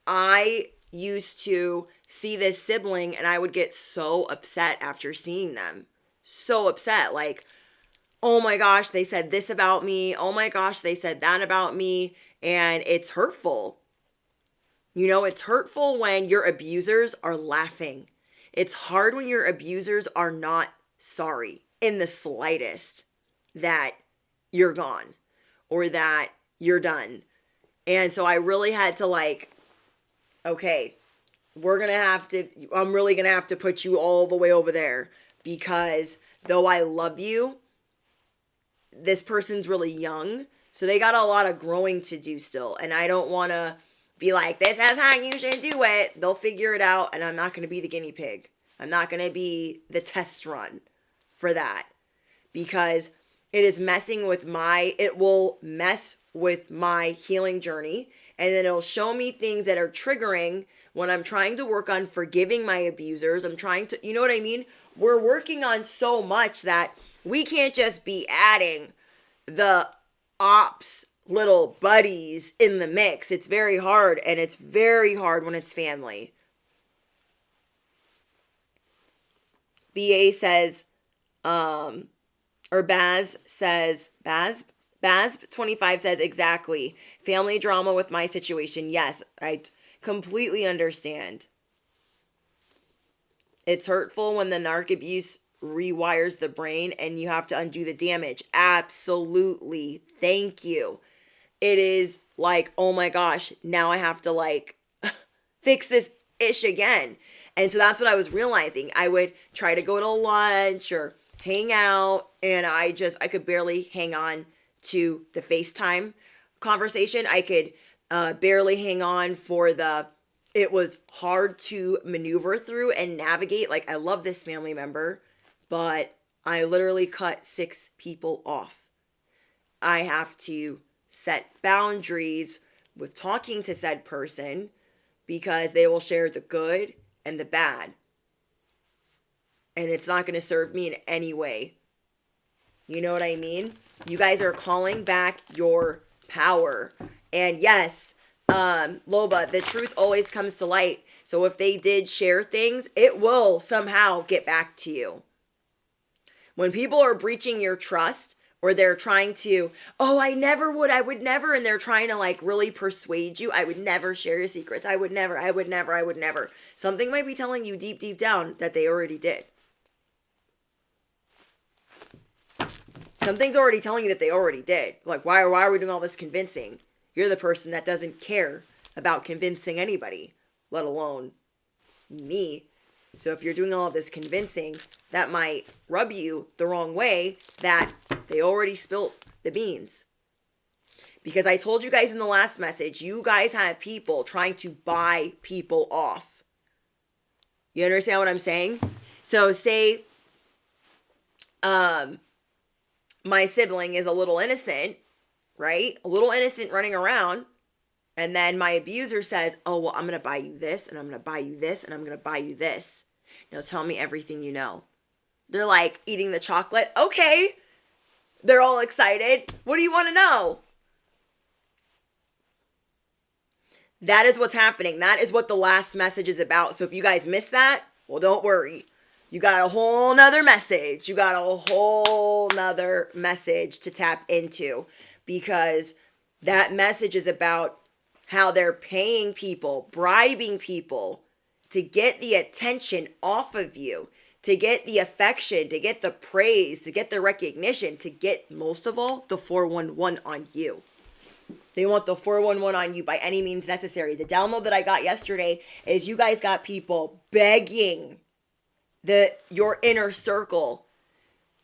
I used to see this sibling and I would get so upset after seeing them. So upset. Like, oh my gosh, they said this about me. Oh my gosh, they said that about me. And it's hurtful. You know, it's hurtful when your abusers are laughing. It's hard when your abusers are not sorry in the slightest that you're gone or that you're done. And so I really had to okay, I'm really going to have to put you all the way over there, because though I love you, this person's really young. So they got a lot of growing to do still. And I don't want to be like, this is how you should do it. They'll figure it out. And I'm not going to be the guinea pig. I'm not going to be the test run for that, because it will mess with my healing journey. And then it'll show me things that are triggering when I'm trying to work on forgiving my abusers. I'm trying to, you know what I mean? We're working on so much that we can't just be adding the ops little buddies in the mix. It's very hard, and it's very hard when it's family. BA says, or Baz 25 says, exactly. Family drama with my situation. Yes, I completely understand. It's hurtful when the narc abuse rewires the brain and you have to undo the damage. Absolutely. Thank you. It is like, oh my gosh, now I have to fix this ish again. And so that's what I was realizing. I would try to go to lunch or hang out, and I could barely hang on to the FaceTime conversation. I could barely hang on it was hard to maneuver through and navigate. Like, I love this family member, but I literally cut 6 people off. I have to set boundaries with talking to said person, because they will share the good and the bad. And it's not going to serve me in any way. You know what I mean? You guys are calling back your power. And yes, Loba, the truth always comes to light. So if they did share things, it will somehow get back to you. When people are breaching your trust, or they're trying to, I would never. And they're trying to really persuade you. I would never share your secrets. I would never. Something might be telling you deep, deep down that they already did. Something's already telling you that they already did. Like, why are we doing all this convincing? You're the person that doesn't care about convincing anybody, let alone me. So if you're doing all of this convincing, that might rub you the wrong way, that they already spilt the beans. Because I told you guys in the last message, you guys have people trying to buy people off. You understand what I'm saying? So say, my sibling is a little innocent, right? A little innocent running around. And then my abuser says, I'm going to buy you this, and I'm going to buy you this, and I'm going to buy you this. Now tell me everything you know. They're like eating the chocolate. Okay. They're all excited. What do you want to know? That is what's happening. That is what the last message is about. So if you guys missed that, well, don't worry. You got a whole nother message. You got a whole nother message to tap into, because that message is about how they're paying people, bribing people to get the attention off of you, to get the affection, to get the praise, to get the recognition, to get, most of all, the 411 on you. They want the 411 on you by any means necessary. The download that I got yesterday is you guys got people begging your inner circle.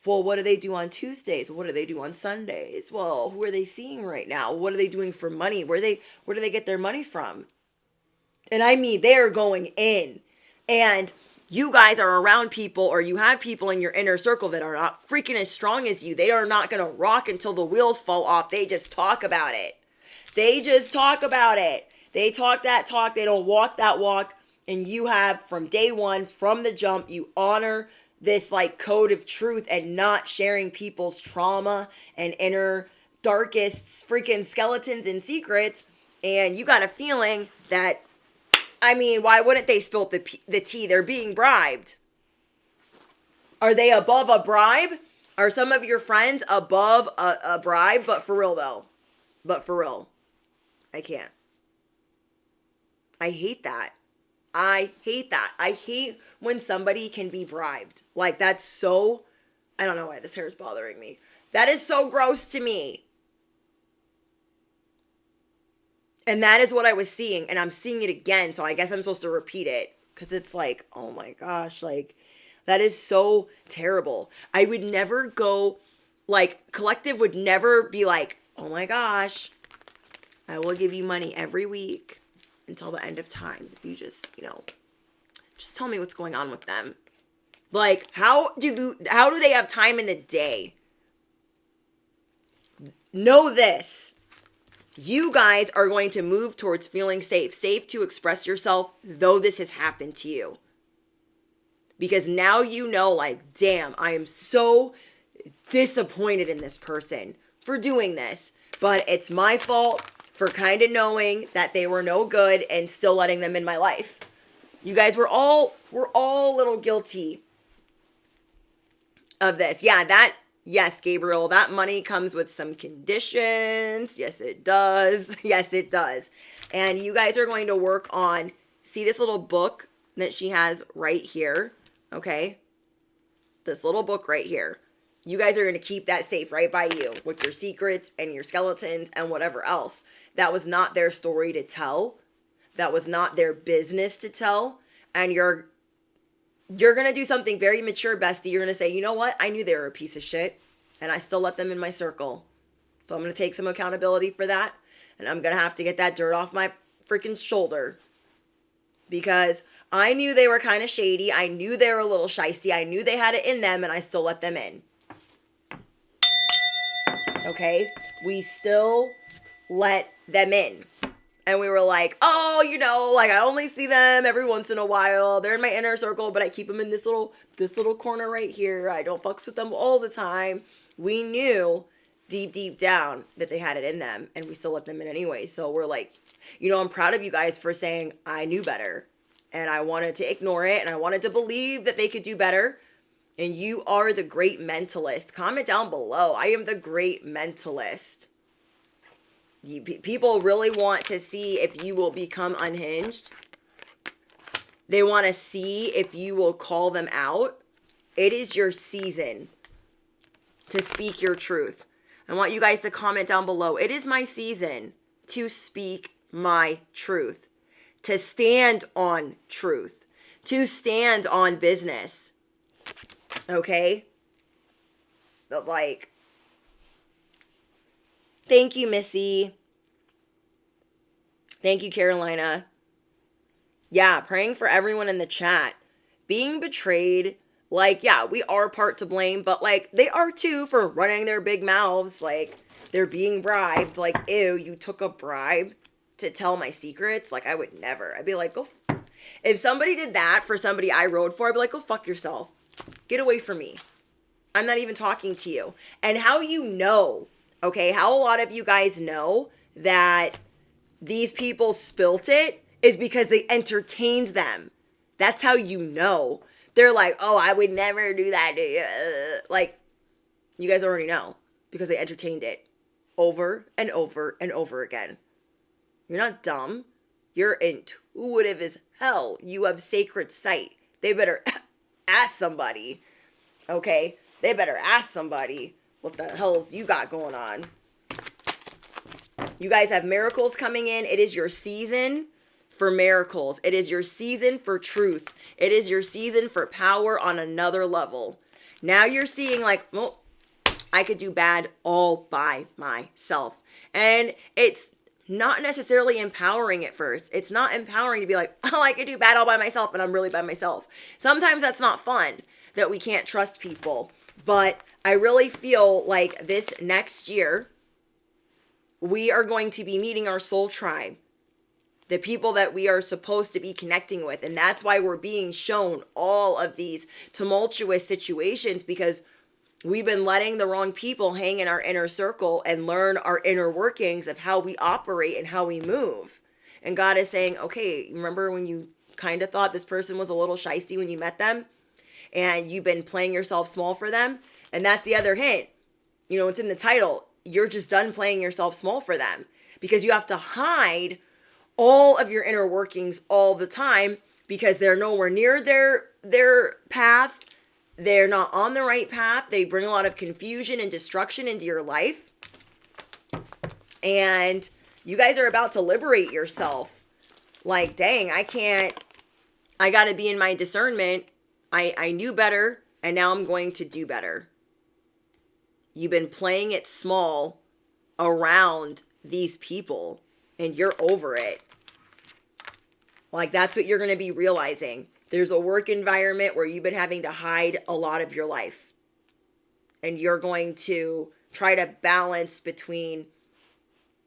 Well, what do they do on Tuesdays? What do they do on Sundays? Well, who are they seeing right now? What are they doing for money? Where do they get their money from? And I mean, they are going in. And you guys are around people, or you have people in your inner circle that are not freaking as strong as you. They are not going to rock until the wheels fall off. They just talk about it. They just talk about it. They talk that talk. They don't walk that walk. And you have, from day one, from the jump, you honor this like code of truth and not sharing people's trauma and inner darkest freaking skeletons and secrets. And you got a feeling that, I mean, why wouldn't they spill the tea? They're being bribed. Are they above a bribe? Are some of your friends above a bribe? But for real though. But for real. I can't. I hate that. I hate that. I hate when somebody can be bribed. Like, that's so, I don't know why this hair is bothering me. That is so gross to me. And that is what I was seeing. And I'm seeing it again. So I guess I'm supposed to repeat it. Because it's like, oh my gosh. Like, that is so terrible. I would never go, like, Collective would never be like, oh my gosh, I will give you money every week until the end of time. If you just, just tell me what's going on with them. Like, how do they have time in the day? Know this. You guys are going to move towards feeling safe. Safe to express yourself, though this has happened to you. Because now you know, like, damn, I am so disappointed in this person for doing this. But it's my fault for kind of knowing that they were no good and still letting them in my life. You guys we're all a little guilty of this. Yeah, yes, Gabriel, that money comes with some conditions. Yes, it does. Yes, it does. And you guys are going to work on, see this little book that she has right here, okay? This little book right here. You guys are going to keep that safe right by you with your secrets and your skeletons and whatever else. That was not their story to tell. That was not their business to tell. And you're going to do something very mature, bestie. You're going to say, you know what? I knew they were a piece of shit, and I still let them in my circle. So I'm going to take some accountability for that, and I'm going to have to get that dirt off my freaking shoulder. Because I knew they were kind of shady. I knew they were a little shisty. I knew they had it in them, and I still let them in. Okay? We still let them in. And we were like, oh, I only see them every once in a while. They're in my inner circle, but I keep them in this little corner right here. I don't fucks with them all the time. We knew deep down that they had it in them, and we still let them in anyway. So we're like, I'm proud of you guys for saying I knew better, and I wanted to ignore it, and I wanted to believe that they could do better. And you are the great mentalist. Comment down below. I am the great mentalist. People really want to see if you will become unhinged. They want to see if you will call them out. It is your season to speak your truth. I want you guys to comment down below. It is my season to speak my truth. To stand on truth. To stand on business. Okay? But like, thank you, Missy. Thank you, Carolina. Yeah, praying for everyone in the chat. Being betrayed, like, yeah, we are part to blame, but like, they are too for running their big mouths. Like, they're being bribed. Like, ew, you took a bribe to tell my secrets? Like, I would never. I'd be like, if somebody did that for somebody I rode for, I'd be like, go fuck yourself. Get away from me. I'm not even talking to you. And how okay, how a lot of you guys know that these people spilt it is because they entertained them. That's how you know. They're like, oh, I would never do that to you. Like, you guys already know because they entertained it over and over and over again. You're not dumb. You're intuitive as hell. You have sacred sight. They better ask somebody. Okay? They better ask somebody what the hell's you got going on. You guys have miracles coming in. It is your season for miracles. It is your season for truth. It is your season for power on another level. Now you're seeing like, well, I could do bad all by myself. And it's not necessarily empowering at first. It's not empowering to be like, oh, I could do bad all by myself and I'm really by myself. Sometimes that's not fun, that we can't trust people. But I really feel like this next year, we are going to be meeting our soul tribe, the people that we are supposed to be connecting with. And that's why we're being shown all of these tumultuous situations, because we've been letting the wrong people hang in our inner circle and learn our inner workings of how we operate and how we move. And God is saying, okay, remember when you kind of thought this person was a little shysty when you met them and you've been playing yourself small for them? And that's the other hint. You know, it's in the title. You're just done playing yourself small for them, because you have to hide all of your inner workings all the time, because they're nowhere near their path. They're not on the right path. They bring a lot of confusion and destruction into your life. And you guys are about to liberate yourself. Like, dang, I got to be in my discernment. I knew better, and now I'm going to do better. You've been playing it small around these people, and you're over it. Like, that's what you're going to be realizing. There's a work environment where you've been having to hide a lot of your life. And you're going to try to balance between,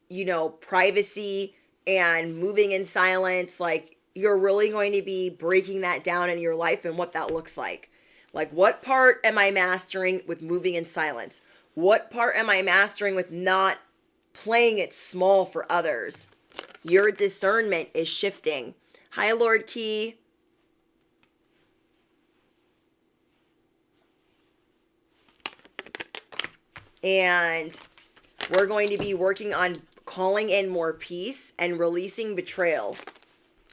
you know, privacy and moving in silence. Like, you're really going to be breaking that down in your life and what that looks like. Like, what part am I mastering with moving in silence? What part am I mastering with not playing it small for others? Your discernment is shifting. Hi, Lord Key. And we're going to be working on calling in more peace and releasing betrayal.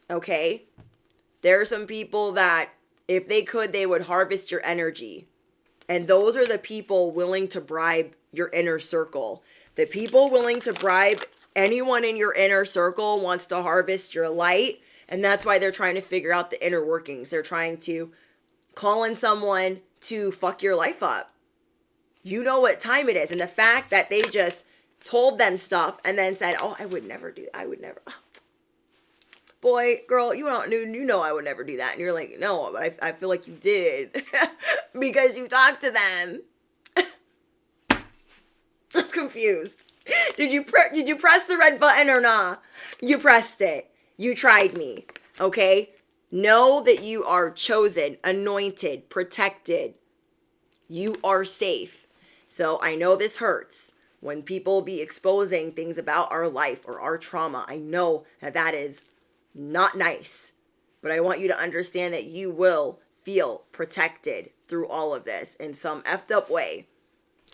Okay? There are some people that, if they could, they would harvest your energy. And those are the people willing to bribe your inner circle. The people willing to bribe anyone in your inner circle wants to harvest your light. And that's why they're trying to figure out the inner workings. They're trying to call in someone to fuck your life up. You know what time it is. And the fact that they just told them stuff and then said, oh, I would never do that. I would never. Oh. Boy, girl, you know I would never do that. And you're like, no, but I feel like you did because you talked to them. I'm confused. Did you press the red button or not? You pressed it. You tried me. Okay? Know that you are chosen, anointed, protected. You are safe. So I know this hurts when people be exposing things about our life or our trauma. I know that is not nice, but I want you to understand that you will feel protected through all of this in some effed up way.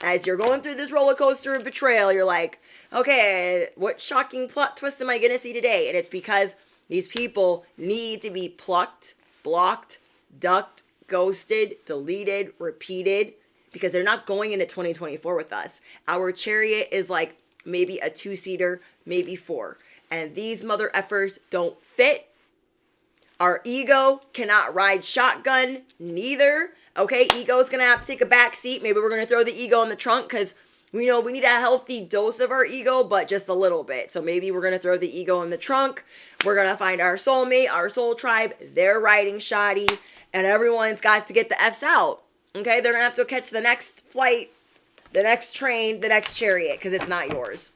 As you're going through this roller coaster of betrayal, you're like, okay, what shocking plot twist am I going to see today? And it's because these people need to be plucked, blocked, ducked, ghosted, deleted, repeated, because they're not going into 2024 with us. Our chariot is like maybe a 2-seater, maybe 4. And these mother effers don't fit. Our ego cannot ride shotgun, neither. Okay, ego's going to have to take a back seat. Maybe we're going to throw the ego in the trunk because we know we need a healthy dose of our ego, but just a little bit. So maybe we're going to throw the ego in the trunk. We're going to find our soulmate, our soul tribe. They're riding shoddy, and everyone's got to get the F's out. Okay, they're going to have to catch the next flight, the next train, the next chariot, because it's not yours.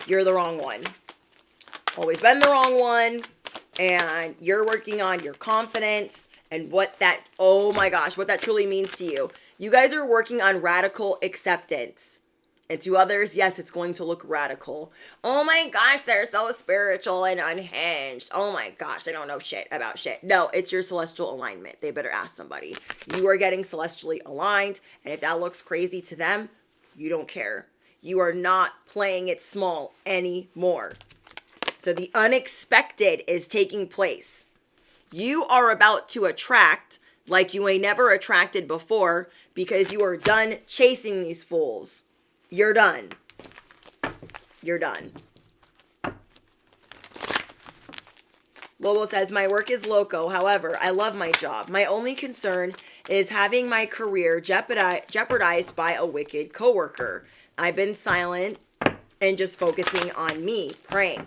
You're the wrong one. Always been the wrong one. And you're working on your confidence and what that, oh my gosh, what that truly means to you. You guys are working on radical acceptance. And to others, yes, it's going to look radical. Oh my gosh, they're so spiritual and unhinged. Oh my gosh, they don't know shit about shit. No, it's your celestial alignment. They better ask somebody. You are getting celestially aligned. And if that looks crazy to them, you don't care. You are not playing it small anymore. So the unexpected is taking place. You are about to attract like you ain't never attracted before because you are done chasing these fools. You're done. You're done. Lobo says, my work is loco. However, I love my job. My only concern is having my career jeopardized by a wicked coworker. I've been silent and just focusing on me, praying.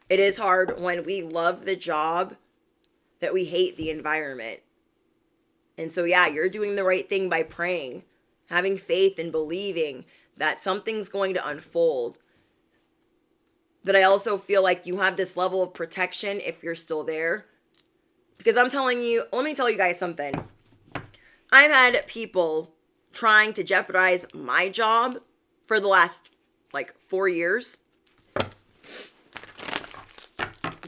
It is hard when we love the job that we hate the environment. And so, yeah, you're doing the right thing by praying, having faith and believing that something's going to unfold. But I also feel like you have this level of protection if you're still there. Because I'm telling you, let me tell you guys something. I've had people trying to jeopardize my job for the last, 4 years.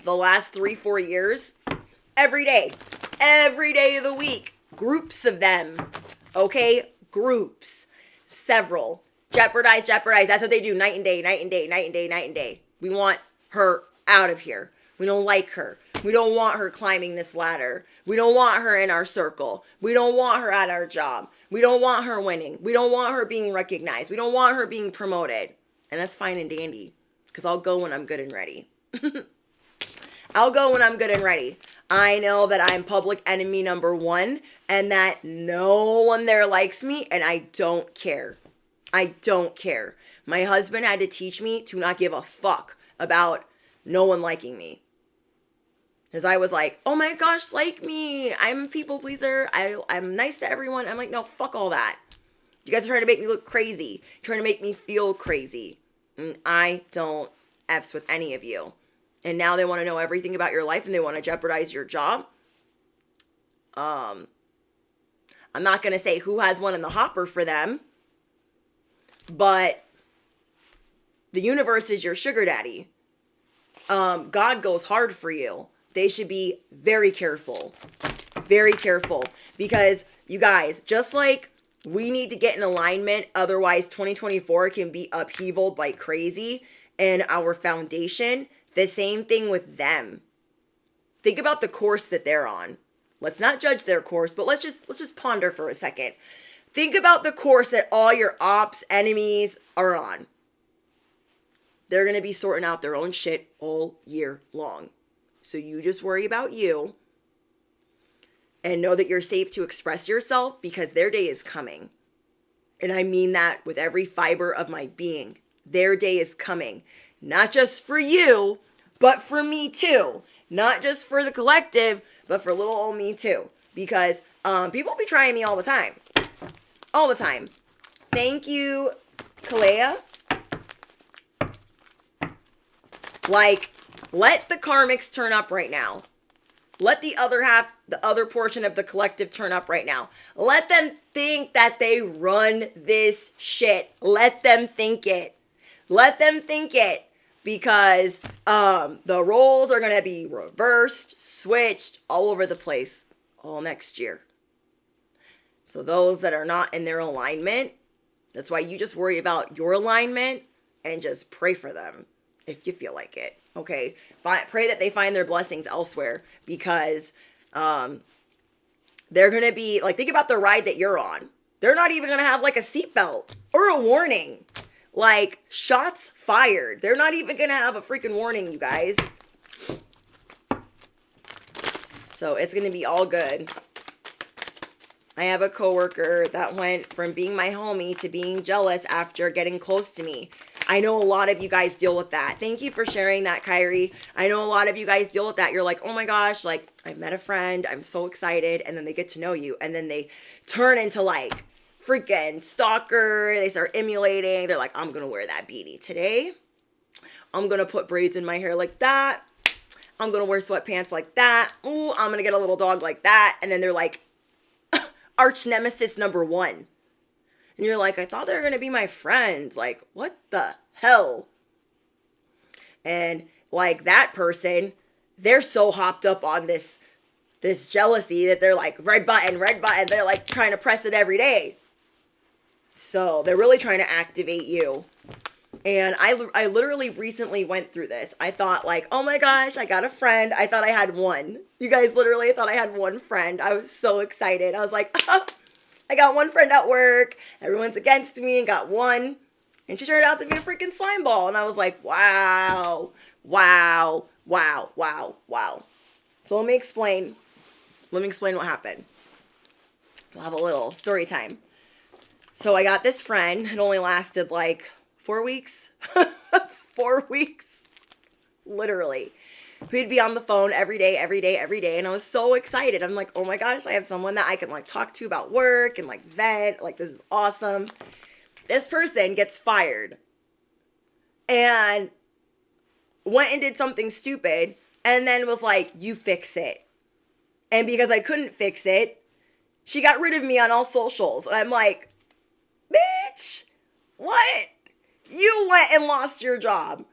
The last 3-4 years. Every day of the week. Groups of them. Okay? Groups. Several. Jeopardize. That's what they do night and day. We want her out of here. We don't like her. We don't want her climbing this ladder. We don't want her in our circle. We don't want her at our job. We don't want her winning. We don't want her being recognized. We don't want her being promoted. And that's fine and dandy. Because I'll go when I'm good and ready. I'll go when I'm good and ready. I know that I'm public enemy number 1 and that no one there likes me, and I don't care. I don't care. My husband had to teach me to not give a fuck about no one liking me. Because I was like, oh my gosh, like me. I'm a people pleaser. I'm nice to everyone. I'm like, no, fuck all that. You guys are trying to make me look crazy. Trying to make me feel crazy. And I don't F's with any of you. And now they want to know everything about your life and they want to jeopardize your job. I'm not going to say who has one in the hopper for them. But the universe is your sugar daddy. God goes hard for you. They should be very careful. Very careful. Because, you guys, just like we need to get in alignment, otherwise 2024 can be upheavaled like crazy, and our foundation, the same thing with them. Think about the course that they're on. Let's not judge their course, but let's just ponder for a second. Think about the course that all your ops, enemies are on. They're going to be sorting out their own shit all year long. So you just worry about you and know that you're safe to express yourself because their day is coming. And I mean that with every fiber of my being. Their day is coming. Not just for you, but for me too. Not just for the collective, but for little old me too. Because people be trying me all the time. All the time. Thank you, Kalea. Let the karmics turn up right now. Let the other portion of the collective turn up right now. Let them think that they run this shit. Let them think it. Let them think it. Because the roles are going to be reversed, switched, all over the place all next year. So those that are not in their alignment, that's why you just worry about your alignment and just pray for them if you feel like it. Okay? Pray that they find their blessings elsewhere because they're going to be, think about the ride that you're on. They're not even going to have, a seatbelt or a warning. Shots fired. They're not even going to have a freaking warning, you guys. So it's going to be all good. I have a coworker that went from being my homie to being jealous after getting close to me. I know a lot of you guys deal with that. Thank you for sharing that, Kyrie. I know a lot of you guys deal with that. You're like, oh my gosh, I met a friend. I'm so excited. And then they get to know you. And then they turn into freaking stalker. They start emulating. They're like, I'm going to wear that beanie today. I'm going to put braids in my hair like that. I'm going to wear sweatpants like that. Ooh, I'm going to get a little dog like that. And then they're like, arch nemesis number 1. And you're like, I thought they were going to be my friends. What the hell? And that person, they're so hopped up on this jealousy that they're like, red button. They're trying to press it every day. So they're really trying to activate you. And I literally recently went through this. I thought oh my gosh, I got a friend. I thought I had one. You guys literally thought I had one friend. I was so excited. I was like, I got one friend at work. Everyone's against me and got one. And she turned out to be a freaking slime ball. And I was like, wow, wow, wow, wow, wow. So let me explain what happened. We'll have a little story time. So I got this friend. It only lasted like 4 weeks. 4 weeks. Literally. We'd be on the phone every day. And I was so excited. I'm like, oh my gosh, I have someone that I can like talk to about work and like vent. Like, this is awesome. This person gets fired and went and did something stupid and then was like, you fix it. And because I couldn't fix it, she got rid of me on all socials. And I'm like, bitch, what? You went and lost your job.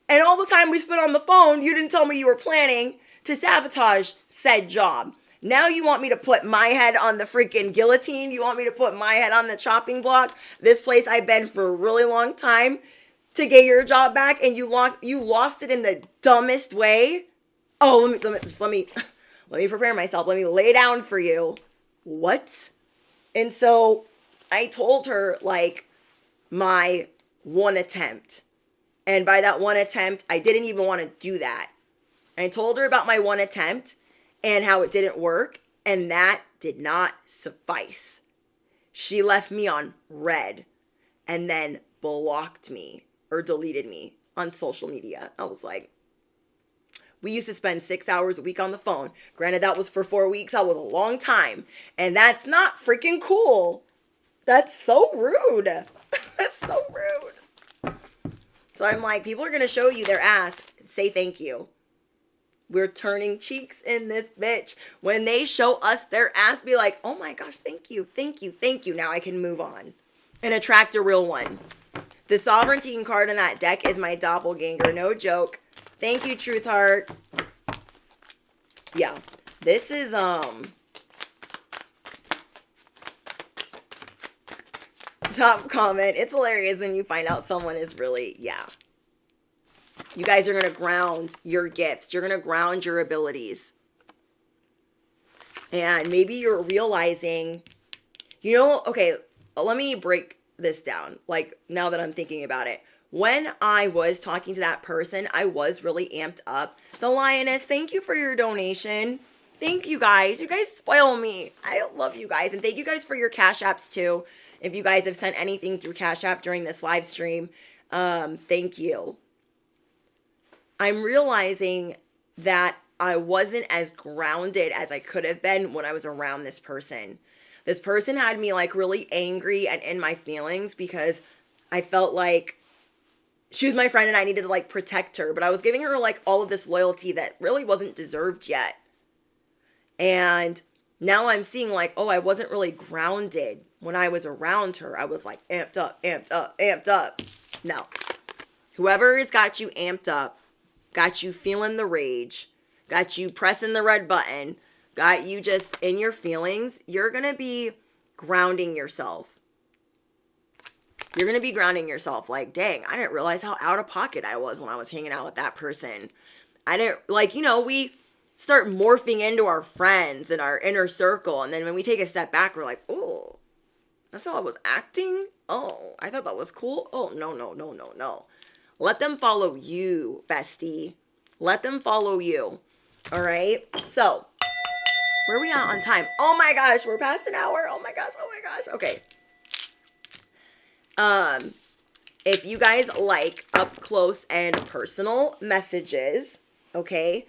And all the time we spent on the phone, you didn't tell me you were planning to sabotage said job. Now you want me to put my head on the freaking guillotine? You want me to put my head on the chopping block? This place I've been for a really long time to get your job back, and you lost it in the dumbest way? Oh, let me prepare myself. Let me lay down for you. What? And so I told her like my one attempt. And by that one attempt, I didn't even want to do that. I told her about my one attempt and how it didn't work, and that did not suffice. She left me on red and then blocked me or deleted me on social media. I was like, we used to spend 6 hours a week on the phone. Granted, that was for 4 weeks. That was a long time. And that's not freaking cool. That's so rude. That's so rude. So I'm like, people are going to show you their ass. Say thank you. We're turning cheeks in this bitch. When they show us their ass, be like, oh my gosh, thank you, thank you, thank you. Now I can move on and attract a real one. The sovereignty card in that deck is my doppelganger. No joke. Thank you, Truth Heart. Yeah, this is, top comment. It's hilarious when you find out someone is really, yeah. You guys are going to ground your gifts. You're going to ground your abilities. And maybe you're realizing, you know, okay, let me break this down. Like, now that I'm thinking about it. When I was talking to that person, I was really amped up. The Lioness, thank you for your donation. Thank you guys. You guys spoil me. I love you guys. And thank you guys for your Cash Apps too. If you guys have sent anything through Cash App during this live stream, thank you. I'm realizing that I wasn't as grounded as I could have been when I was around this person. This person had me like really angry and in my feelings because I felt like she was my friend and I needed to like protect her, but I was giving her like all of this loyalty that really wasn't deserved yet. And now I'm seeing like, oh, I wasn't really grounded when I was around her. I was like amped up, amped up, amped up. No. Whoever has got you amped up, got you feeling the rage, got you pressing the red button, got you just in your feelings, you're going to be grounding yourself. You're going to be grounding yourself like, dang, I didn't realize how out of pocket I was when I was hanging out with that person. I didn't, like, you know, we start morphing into our friends and our inner circle. And then when we take a step back, we're like, oh, that's how I was acting? Oh, I thought that was cool. Oh, no, no, no, no, no. Let them follow you, bestie. Let them follow you. All right? So, where are we at on time? Oh my gosh, we're past an hour. Oh my gosh, oh my gosh. Okay. If you guys like up close and personal messages, okay,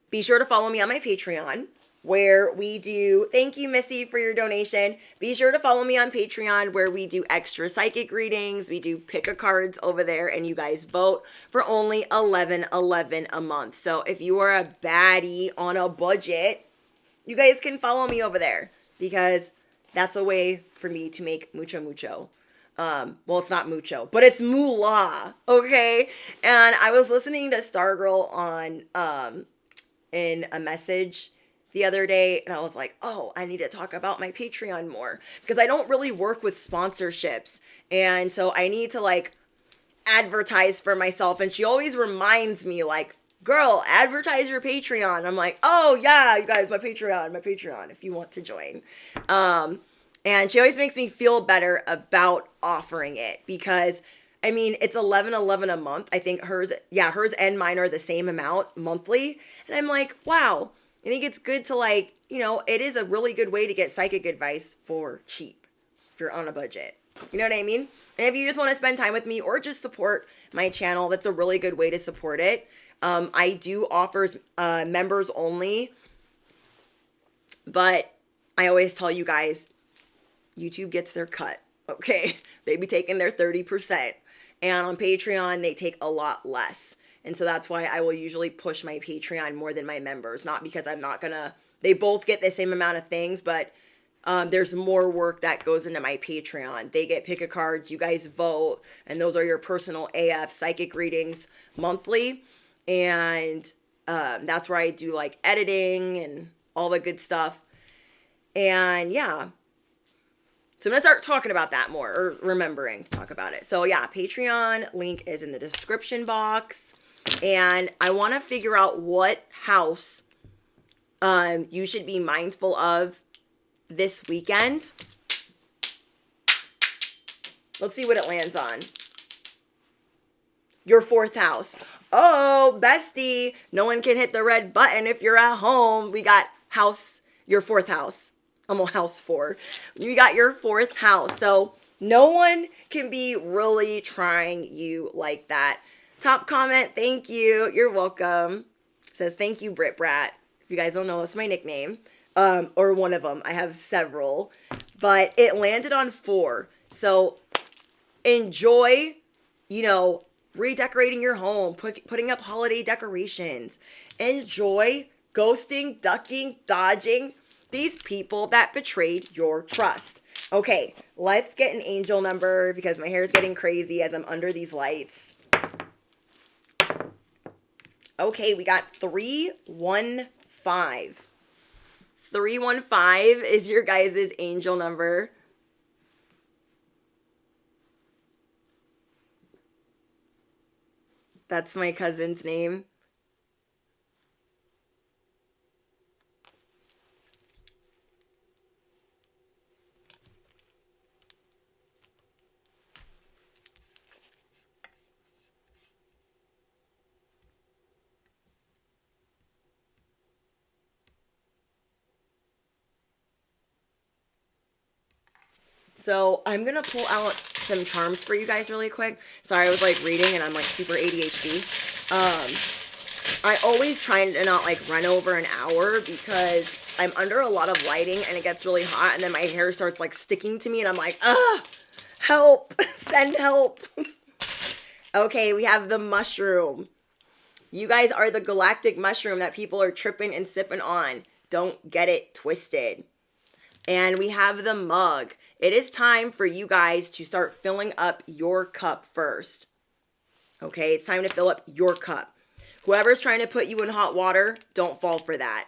be sure to follow me on my Patreon where we do, thank you, Missy, for your donation. Be sure to follow me on Patreon where we do extra psychic readings. We do pick a cards over there and you guys vote for only $11.11 a month. So if you are a baddie on a budget, you guys can follow me over there because that's a way for me to make mucho. Well, it's not mucho, but it's moolah, okay? And I was listening to Stargirl on, in a message the other day, and I was like, oh, I need to talk about my Patreon more because I don't really work with sponsorships. And so I need to like advertise for myself. And she always reminds me like, girl, advertise your Patreon. I'm like, oh yeah, you guys, my Patreon, if you want to join. And she always makes me feel better about offering it because I mean, it's 11.11 a month. I think hers and mine are the same amount monthly. And I'm like, wow. I think it's good to like, it is a really good way to get psychic advice for cheap if you're on a budget. You know what I mean? And if you just want to spend time with me or just support my channel, that's a really good way to support it. I do offers members only, but I always tell you guys, YouTube gets their cut. Okay, they be taking their 30%, and on Patreon they take a lot less. And so that's why I will usually push my Patreon more than my members. Not because I'm not gonna. They both get the same amount of things, but there's more work that goes into my Patreon. They get pick a cards, you guys vote, and those are your personal AF psychic readings monthly. And that's where I do like editing and all the good stuff. And yeah. So I'm going to start talking about that more, or remembering to talk about it. So yeah, Patreon link is in the description box. And I want to figure out what house you should be mindful of this weekend. Let's see what it lands on. Your 4th house. Oh, bestie. No one can hit the red button if you're at home. We got your 4th house. I'm on house 4. You got your 4th house. So no one can be really trying you like that. Top comment, thank you. You're welcome. Says, thank you, Brit Brat. If you guys don't know, that's my nickname. Or one of them. I have several. But it landed on 4. So enjoy, redecorating your home, putting up holiday decorations. Enjoy ghosting, ducking, dodging these people that betrayed your trust. Okay, let's get an angel number because my hair is getting crazy as I'm under these lights. Okay, we got 315. 315 is your guys' angel number. That's my cousin's name. So I'm going to pull out some charms for you guys really quick. Sorry, I was like reading and I'm like super ADHD. I always try to not like run over an hour because I'm under a lot of lighting and it gets really hot and then my hair starts like sticking to me and I'm like, help, send help. Okay, we have the mushroom. You guys are the galactic mushroom that people are tripping and sipping on. Don't get it twisted. And we have the mug. It is time for you guys to start filling up your cup first. Okay, it's time to fill up your cup. Whoever's trying to put you in hot water, don't fall for that.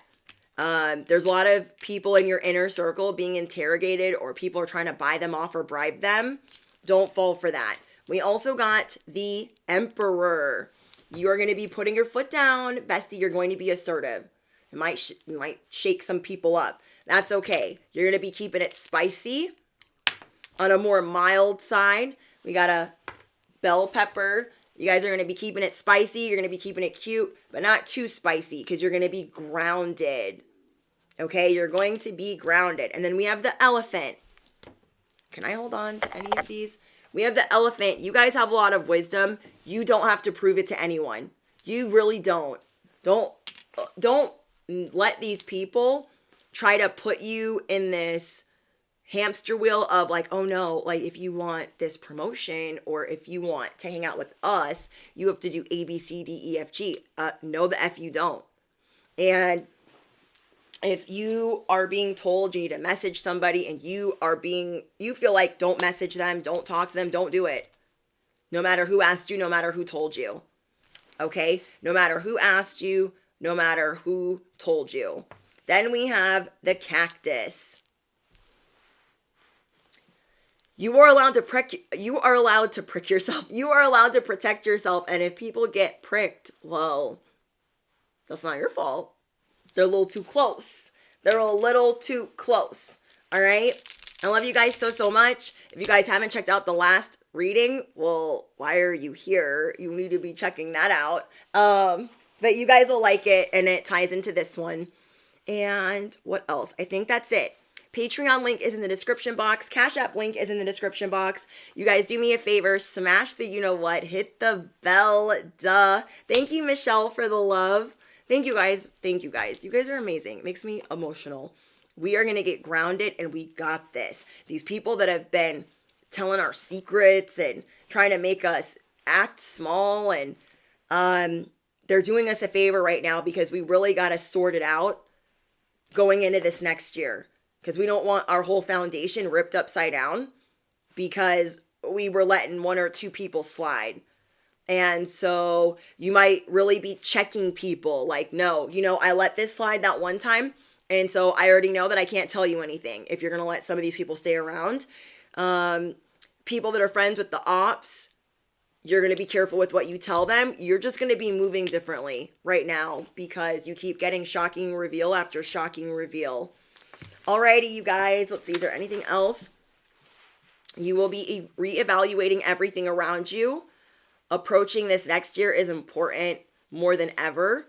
There's a lot of people in your inner circle being interrogated or people are trying to buy them off or bribe them. Don't fall for that. We also got the Emperor. You are going to be putting your foot down. Bestie, you're going to be assertive. It might shake some people up. That's okay. You're going to be keeping it spicy. On a more mild side, we got a bell pepper. You guys are going to be keeping it spicy. You're going to be keeping it cute, but not too spicy because you're going to be grounded. Okay, you're going to be grounded. And then we have the elephant. Can I hold on to any of these? We have the elephant. You guys have a lot of wisdom. You don't have to prove it to anyone. You really don't. Don't let these people try to put you in this hamster wheel of like, oh no, like if you want this promotion or if you want to hang out with us, you have to do A, B, C, D, E, F, G. No, the F you don't. And if you are being told you need to message somebody and you feel like don't message them, don't talk to them, don't do it. No matter who asked you, no matter who told you. Okay? No matter who asked you, no matter who told you. Then we have the cactus. You are allowed to prick yourself. You are allowed to protect yourself. And if people get pricked, well, that's not your fault. They're a little too close. They're a little too close. All right? I love you guys so, so much. If you guys haven't checked out the last reading, well, why are you here? You need to be checking that out. But you guys will like it, and it ties into this one. And what else? I think that's it. Patreon link is in the description box. Cash App link is in the description box. You guys do me a favor. Smash the you-know-what. Hit the bell. Duh. Thank you, Michelle, for the love. Thank you, guys. Thank you, guys. You guys are amazing. It makes me emotional. We are going to get grounded, and we got this. These people that have been telling our secrets and trying to make us act small, and they're doing us a favor right now because we really got to sort it out going into this next year, because we don't want our whole foundation ripped upside down because we were letting one or two people slide. And so you might really be checking people like, no, I let this slide that one time. And so I already know that I can't tell you anything if you're going to let some of these people stay around. People that are friends with the ops, you're going to be careful with what you tell them. You're just going to be moving differently right now because you keep getting shocking reveal after shocking reveal. Alrighty, you guys. Let's see. Is there anything else? You will be reevaluating everything around you. Approaching this next year is important more than ever.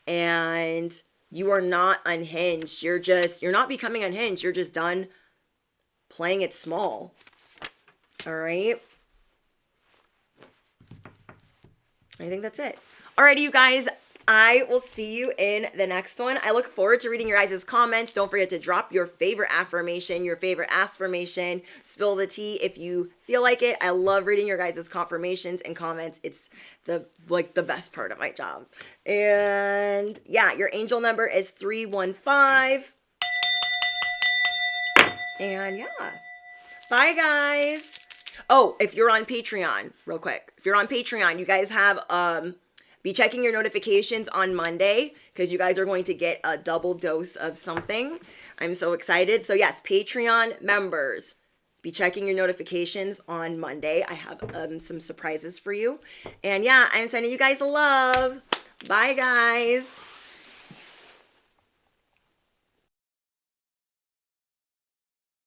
And you are not unhinged. You're not becoming unhinged. You're just done playing it small. All right. I think that's it. Alrighty, you guys. I will see you in the next one. I look forward to reading your guys' comments. Don't forget to drop your favorite affirmation, your favorite affirmation. Spill the tea if you feel like it. I love reading your guys' confirmations and comments. It's the best part of my job. And yeah, your angel number is 315. And yeah. Bye, guys. Oh, if you're on Patreon, real quick. If you're on Patreon, you guys have be checking your notifications on Monday because you guys are going to get a double dose of something. I'm so excited. So yes, Patreon members, be checking your notifications on Monday. I have some surprises for you. And yeah, I'm sending you guys love. Bye, guys.